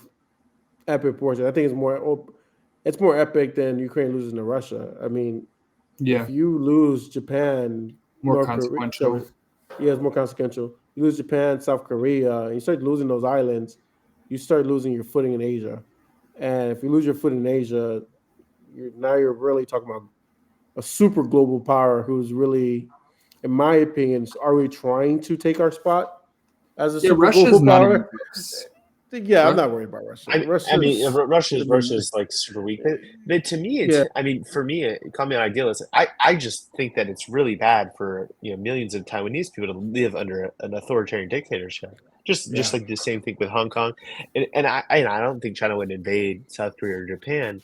epic portion. I think it's more epic than Ukraine losing to Russia. I mean, Yeah, if you lose Japan, more North Korea, consequential. yeah, it's more consequential. You lose Japan, South Korea, and you start losing those islands, you start losing your footing in Asia. And if you lose your foot in Asia, you're really talking about a super global power who's really, in my opinion, is already trying to take our spot as a Yeah, super Russia's global not even power. close. Yeah, I'm not worried about Russia. I mean, Russia's, I mean, Russia's like super weak, but to me, yeah, I mean, for me, call me an idealist. I just think that it's really bad for millions of Taiwanese people to live under an authoritarian dictatorship. Just yeah, like the same thing with Hong Kong, and I don't think China would invade South Korea or Japan.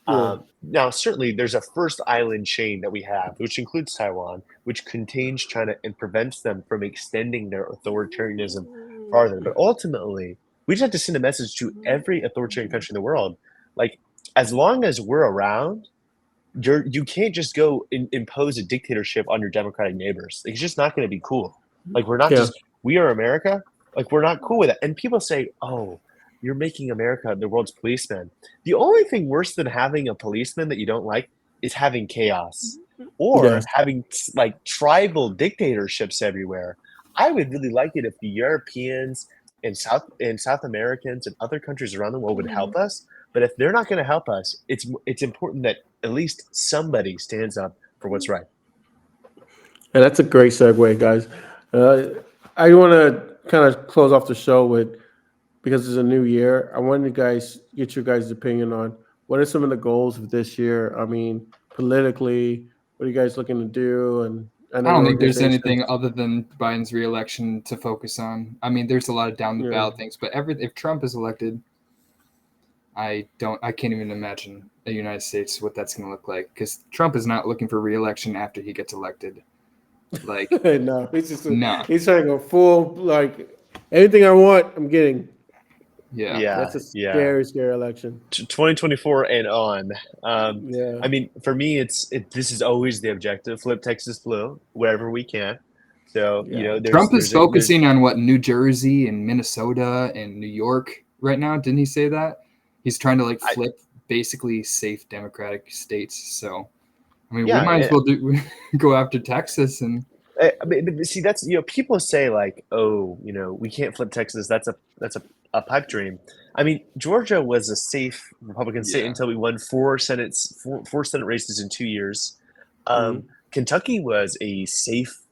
yeah. Now, certainly, there's a first island chain that we have, which includes Taiwan, which contains China and prevents them from extending their authoritarianism farther. But ultimately, we just have to send a message to every authoritarian country in the world. Like, as long as we're around, you can't just go impose a dictatorship on your democratic neighbors. Like, it's just not going to be cool. Like, Yeah. we are America. Like, we're not cool with it. And people say, oh, you're making America the world's policeman. The only thing worse than having a policeman that you don't like is having chaos or Yes. having like tribal dictatorships everywhere. I would really like it if the Europeans and South Americans and other countries around the world would help us. But if they're not going to help us, it's important that at least somebody stands up for what's right. And that's a great segue, guys. Uh, I want to kind of close off the show with because it's a new year. I wanted to guys get your guys' opinion on what are some of the goals of this year. I mean, politically, what are you guys looking to do? And I know I don't your think there's organization. anything other than Biden's reelection to focus on. I mean, there's a lot of down the Yeah, ballot things, but if Trump is elected, I can't even imagine the United States what that's going to look like because Trump is not looking for reelection after he gets elected. Like, no, no, he's trying to go full like anything I want, I'm getting. yeah, Yeah, That's a yeah. scary, scary election. 2024 and on. Yeah, I mean, for me, this is always the objective: flip Texas blue wherever we can. So yeah. Trump is there's focusing on what New Jersey and Minnesota and New York right now. Didn't he say that? He's trying to like I flip basically safe democratic states. So I mean, we yeah. might as well go after Texas and I mean, but see, that's people say like, oh, we can't flip Texas. That's a pipe dream. I mean, Georgia was a safe Republican state yeah. until we won four Senate races in 2 years. Hmm. Kentucky was a safe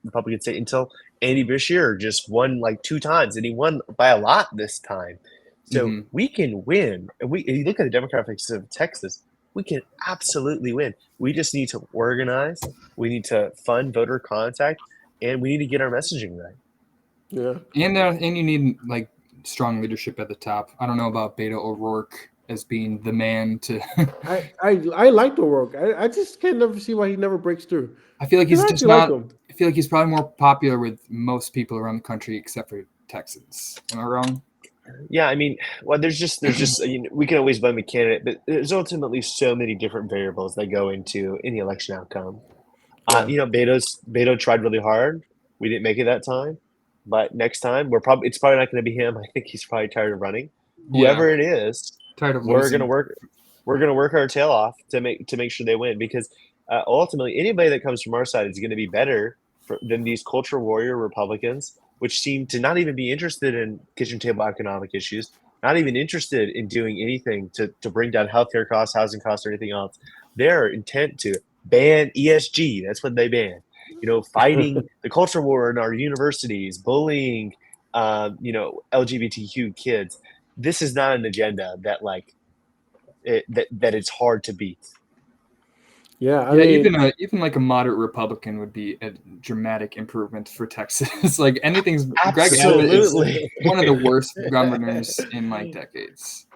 Republican state until Andy Beshear just won like 2 times, and he won by a lot this time. So Mm-hmm. we can win. And if you look at the demographics of Texas, we can absolutely win. We just need to organize. We need to fund voter contact, and we need to get our messaging right. Yeah. And you need like strong leadership at the top. I don't know about Beto O'Rourke as being the man to. I like the work. I just can't never see why he never breaks through. I feel like Because he's I just actually like not. him. I feel like he's probably more popular with most people around the country except for Texans. Am I wrong? Yeah, I mean, well, there's just we can always blame a candidate, but there's ultimately so many different variables that go into any election outcome. Yeah. Beto tried really hard. We didn't make it that time, but next time it's probably not going to be him. I think he's probably tired of running. Yeah, Whoever it is, tired of we're gonna losing. work. We're gonna work our tail off to make sure they win because ultimately anybody that comes from our side is going to be better than these culture warrior Republicans, which seem to not even be interested in kitchen table economic issues, not even interested in doing anything to bring down healthcare costs, housing costs, or anything else. They're intent to ban ESG. That's what they ban. Fighting the culture war in our universities, bullying, LGBTQ kids. This is not an agenda that that it's hard to beat. Yeah, I Yeah, mean, even like a moderate Republican would be a dramatic improvement for Texas. Like anything's Greg Abbott is Absolutely. one of the worst governors in like decades.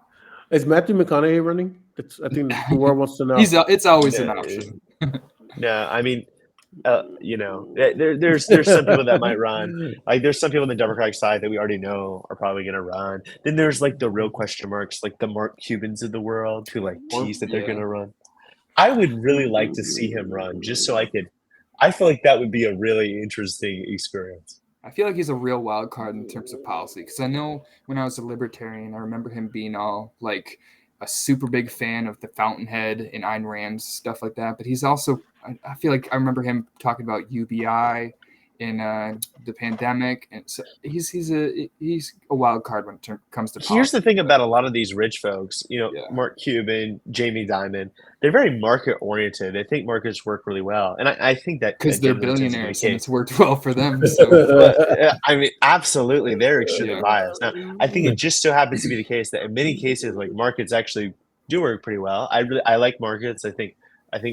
is Matthew McConaughey running? I think the world wants to know. It's always an No, option. no, I mean, there's some people that might run. Like there's some people on the Democratic side that we already know are probably going to run. Then there's like the real question marks, like the Mark Cubans of the world who like tease that they're Yeah. going to run. I would really like to see him run just so I feel like that would be a really interesting experience. I feel like he's a real wild card in terms of policy because I know when I was a libertarian, I remember him being all like a super big fan of the Fountainhead and Ayn Rand's stuff like that. But he's also, I feel like I remember him talking about UBI in the pandemic, and so he's a wild card when it comes to policy. Here's the thing about a lot of these rich folks, Yeah. Mark Cuban, Jamie Dimon, they're very market oriented. They think markets work really well. And I think that because they're generally tends to be the billionaires and case. it's worked well for them. So But, I mean, absolutely, they're extremely Yeah. biased. Now, I think it just so happens to be the case that in many cases, like markets actually do work pretty well. I like markets. I think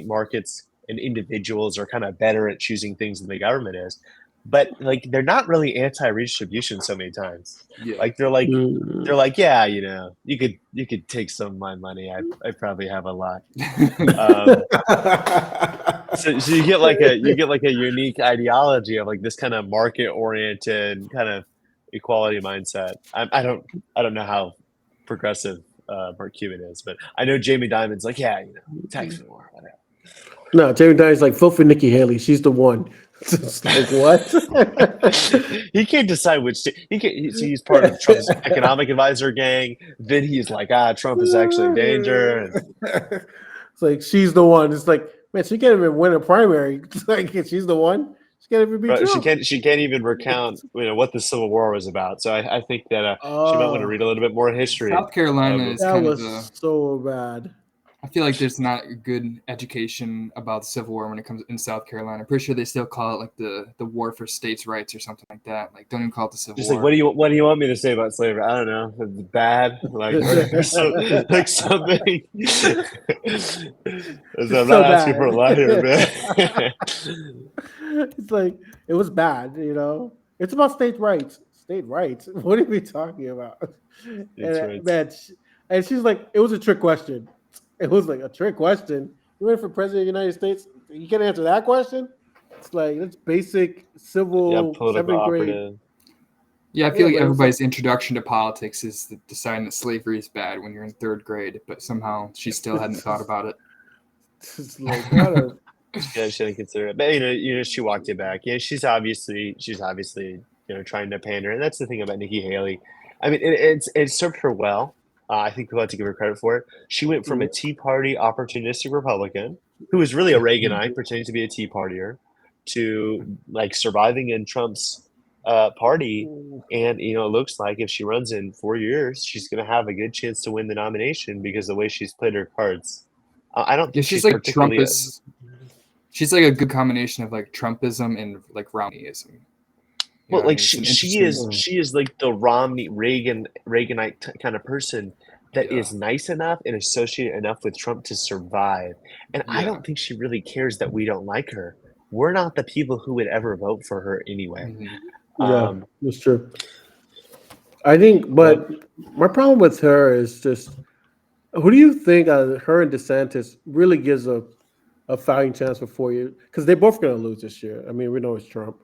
markets and individuals are kind of better at choosing things than the government is. But like they're not really anti-redistribution so many times. yeah. Like they're like, yeah, you could take some of my money. I probably have a lot. So you get like a unique ideology of like this kind of market oriented kind of equality mindset. I don't know how progressive Mark Cuban is, but I know Jamie Dimon's like, yeah, tax war, whatever. No, Jamie Dimon's like, vote for Nikki Haley. She's the one. It's like, what? He can't decide which. So he's part of Trump's economic advisor gang. Then he's like, Trump is actually in danger. It's like she's the one. It's like, man, she can't even win a primary. It's like she's the one. She can't even be Trump. She can't even recount what the Civil War was about. So I think that she might want to read a little bit more history. South Carolina is that kind was of so bad. I feel like there's not a good education about the Civil War when it comes in South Carolina. I'm pretty sure they still call it like the war for states' rights or something like that. Like, don't even call it the Civil Just War. like, what do you want me to say about slavery? I don't know. It's bad, like something. I'm not asking for a lot here, man. It's like it was bad, It's about state rights. State rights. What are we talking about? And she's like, it was a trick question. It was like a trick question. You went for president of the United States. You can't answer that question. It's like that's basic civil political 7th grade. operative. Yeah, I feel like everybody's introduction to politics is deciding that slavery is bad when you're in 3rd grade, but somehow she still hadn't thought about it. It's like, what a Yeah, she didn't consider it, but she walked it back. Yeah, she's obviously trying to pander, and that's the thing about Nikki Haley. I mean, it served her well. I think people have to give her credit for it. She went from a Tea Party opportunistic Republican who was really a Reaganite, pretending to be a Tea Partier, to like surviving in Trump's party. And it looks like if she runs in 4 years, she's going to have a good chance to win the nomination because the way she's played her cards. I don't think she's like Trumpist. She's like a good combination of like Trumpism and like Romneyism. Well, like she is like the Romney Reaganite kind of person that is nice enough and associated enough with Trump to survive. And I don't think she really cares that we don't like her. We're not the people who would ever vote for her anyway. Yeah, that's true. I think, but my problem with her is just, who do you think her and DeSantis really gives a fighting chance for 4 years? Because they're both going to lose this year. I mean, we know it's Trump.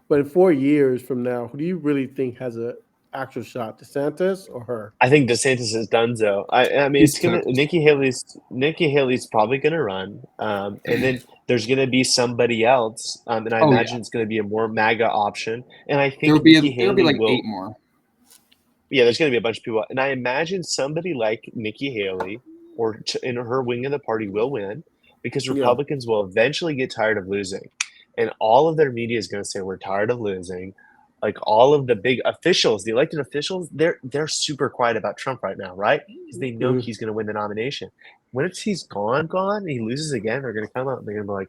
But in 4 years from now, who do you really think has an actual shot, DeSantis or her? I think DeSantis is donezo. I mean, it's gonna Nikki Haley's probably gonna run, and then there's gonna be somebody else, and I imagine it's gonna be a more MAGA option. And I think there'll be like 8 more. Yeah, there's gonna be a bunch of people, and I imagine somebody like Nikki Haley or in her wing of the party will win because Republicans will eventually get tired of losing. And all of their media is going to say, we're tired of losing. Like all of the big officials, the elected officials, they're super quiet about Trump right now, right? Because they know he's going to win the nomination. once he's gone, and he loses again, they're gonna come out and they're gonna be like,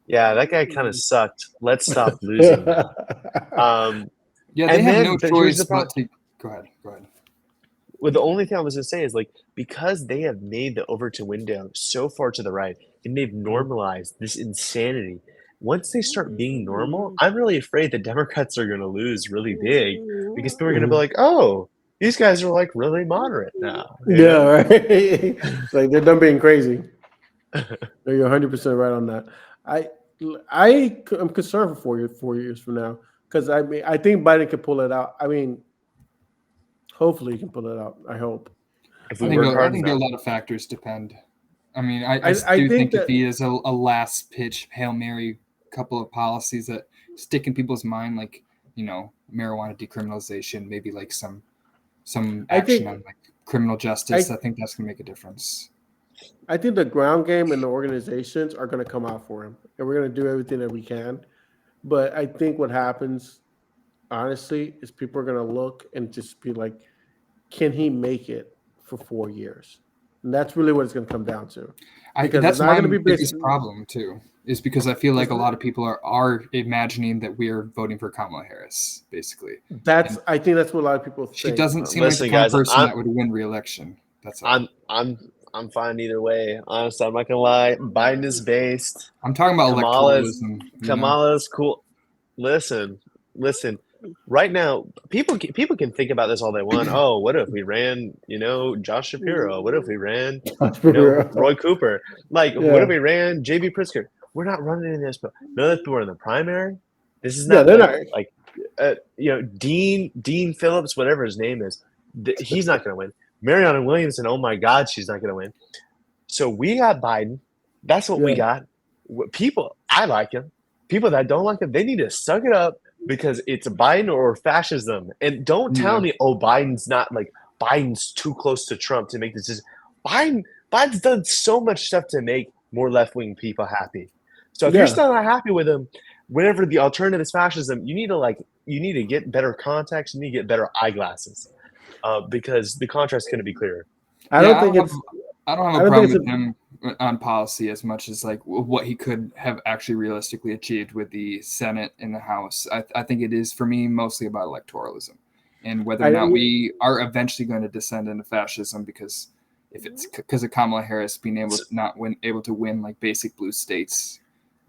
yeah, that guy kind of sucked. Let's stop losing. Yeah, they And have then no here's the choice but problem. to go ahead. Go ahead. Well, the only thing I was gonna say is like because they have made the Overton window so far to the right, and they've normalized this insanity. Once they start being normal, I'm really afraid the Democrats are gonna lose really big because people are gonna be like, "Oh, these guys are like really moderate now." You Yeah, know? right. It's like they're done being crazy. You're 100% right on that. I'm concerned for 4 years from now because I think Biden can pull it out. I mean, hopefully he can pull it out. I hope. If I we think work I hard think a enough. lot of factors depend. I mean, I I do think think if that he is a last pitch Hail Mary couple of policies that stick in people's mind, like, marijuana decriminalization, maybe like some I action think on like criminal justice, I I think that's gonna make a difference. I think the ground game and the organizations are going to come out for him, and we're going to do everything that we can. But I think what happens, honestly, is people are going to look and just be like, "Can he make it for 4 years?" And that's really what it's going to come down to, because it's That's not my going to be based. biggest problem too, is because I feel like a lot of people are imagining that we are voting for Kamala Harris, basically. I think that's what a lot of people She think. doesn't seem like the Listen, kind of guys, person that would win re-election. That's all. I'm fine either way. Honestly, I'm not gonna lie. Biden is based. I'm talking about Kamala's electoralism. Kamala's cool. Listen. Right now, people can think about this all they want. Oh, what if we ran, Josh Shapiro? What if we ran, Roy Cooper? Like, what Yeah, if we ran JB Pritzker? We're not running in this, but none of those people are in the primary. This is yeah, not they're not. Dean Phillips, whatever his name is. He's not going to win. Mariana Williamson, oh my God, she's not going to win. So we got Biden. That's what we Yeah. got. People, I like him. People that don't like him, they need to suck it up because it's Biden or fascism. And don't tell me, oh, Biden's too close to Trump to make this decision. Biden's done so much stuff to make more left-wing people happy. So if you're still not happy with him, whenever the alternative is fascism, you need to get better contacts. You need to get better eyeglasses because the contrast is going to be clearer. I don't think it's. I don't have a problem with him on policy as much as like what he could have actually realistically achieved with the Senate and the House. I think it is for me mostly about electoralism and whether or not we are eventually going to descend into fascism because if it's because of Kamala Harris being able to win like basic blue states.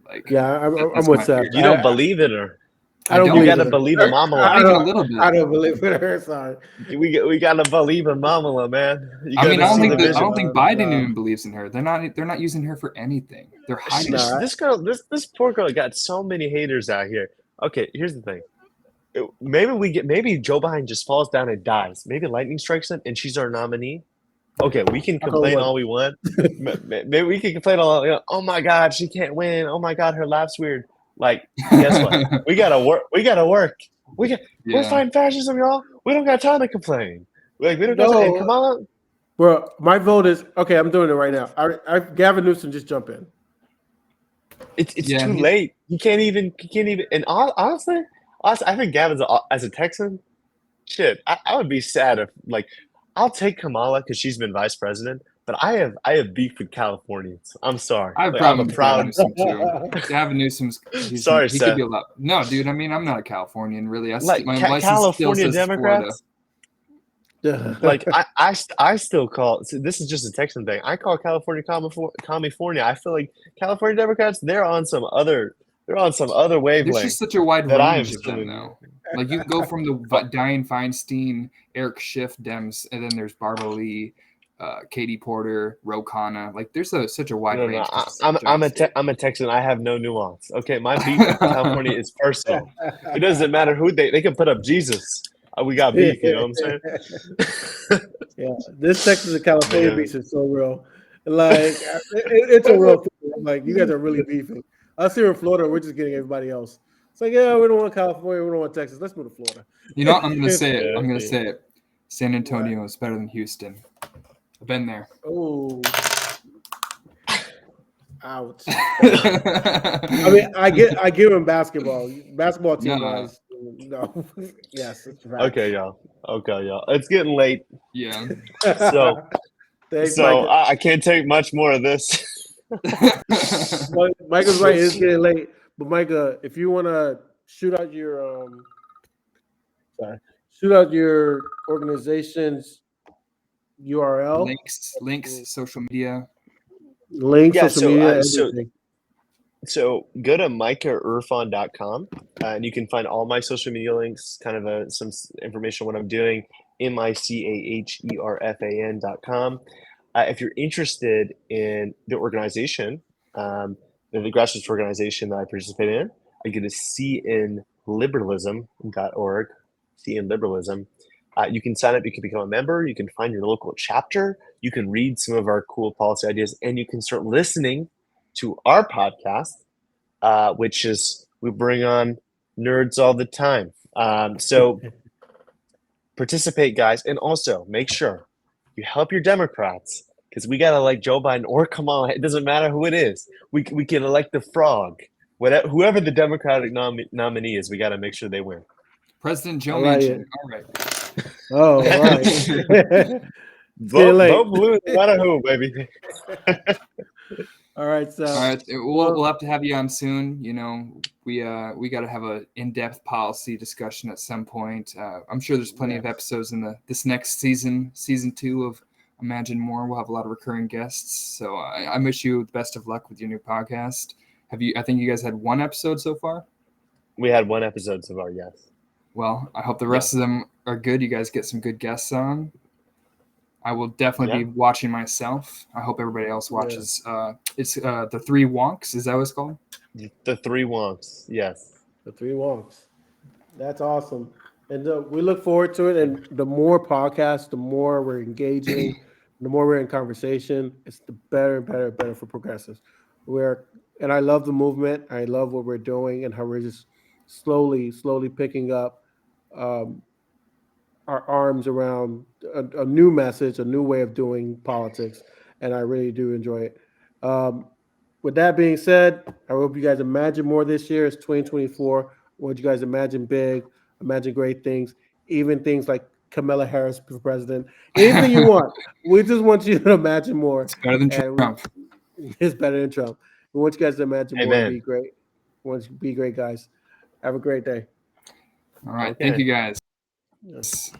Like, I'm with Seth. You don't believe in her. I don't You believe gotta believe in Mamala. I a little bit. I don't believe in her. Sorry. We gotta believe in Mamala, man. I don't think Biden even believes in her. They're not using her for anything. They're hiding her. This poor girl got so many haters out here. Okay, here's the thing. Maybe Joe Biden just falls down and dies. Maybe lightning strikes him and she's our nominee. Okay, we can complain all we want. Maybe we can complain all. Oh my God, she can't win. Oh my God, her laugh's weird. Like, guess what? We gotta work. We're fighting fascism, y'all. We don't got time to complain. Like, we don't got time. Hey, Kamala. Bro, my vote is okay. I'm doing it right now. Gavin Newsom, just jump in. It's too late. He can't even. And honestly, I think Gavin's as a Texan. Shit, I would be sad if I'll take Kamala because she's been vice president. But I have beef with Californians. I'm sorry. I have problems with Gavin Newsom too. Gavin Newsom's sorry, he Seth. could be a lot. No, dude. I mean, I'm not a Californian, really. My license still says Democrats. I still call. This is just a Texan thing. I call California California. I feel like California Democrats. They're on some other wavelength. There's just such a wide range of them now. Like you go from the Dianne Feinstein, Eric Schiff Dems, and then there's Barbara Lee. Katie Porter, Ro Khanna, like there's such a wide range. I'm a Texan. I have no nuance. Okay, my beef with California is personal. It doesn't matter who they can put up Jesus. We got beef. You know what I'm saying? Yeah, this Texas and California beef is so real. Like it's a real thing. Like you guys are really beefing. Us here in Florida, we're just getting everybody else. It's like, yeah, we don't want California, we don't want Texas. Let's move to Florida. You know, I'm gonna say it. I'm gonna say it. San Antonio is better than Houston. I've been there. Oh, ouch! I mean, I give him basketball. Basketball team guys. No, yes. It's right. Okay, y'all. It's getting late. Yeah. So, Thanks, So Micah. I can't take much more of this. Micah's right. It's getting late. But Micah, if you want to shoot out your organization's URL, links, social media. links, Yeah, social media, everything. So go to micahirfan.com and you can find all my social media links, kind of some information on what I'm doing, MICAHERFAN.com. If you're interested in the organization, the grassroots organization that I participate in, you go to seeinliberalism.org, seeinliberalism. You can sign up, you can become a member, you can find your local chapter, you can read some of our cool policy ideas, and you can start listening to our podcast, which is we bring on nerds all the time. So participate, guys, and also make sure you help your Democrats because we gotta elect Joe Biden or Kamala. It doesn't matter who it is. We can elect the frog, whoever the Democratic nominee is. We gotta make sure they win. President Joe like Manchin. it. All right. Oh, right. Vote blue, no matter who, baby. All right, so all right, we'll have to have you on soon. You know, we got to have a in-depth policy discussion at some point. I'm sure there's plenty of episodes in this next season 2 of Imagine More. We'll have a lot of recurring guests. So I wish you the best of luck with your new podcast. I think you guys had one episode so far? We had one episode so far, yes. Well, I hope the rest of them are good. You guys get some good guests on. I will definitely be watching myself. I hope everybody else watches. It's the 3 Wonks. Is that what it's called? The 3 Wonks. Yes. The 3 Wonks. That's awesome. And we look forward to it. And the more podcasts, the more we're engaging, the more we're in conversation, it's the better for progressives. And I love the movement. I love what we're doing and how we're just slowly picking up our arms around a new message, a new way of doing politics, and I really do enjoy it. With that being said, I hope you guys imagine more this year. It's 2024. I want you guys imagine big, imagine great things, even things like Kamala Harris for president. Anything you want. We just want you to imagine more. It's better than Trump. It's better than Trump. We want you guys to imagine more and be great. We want you to be great, guys. Have a great day. All right. Okay. Thank you, guys. Yes.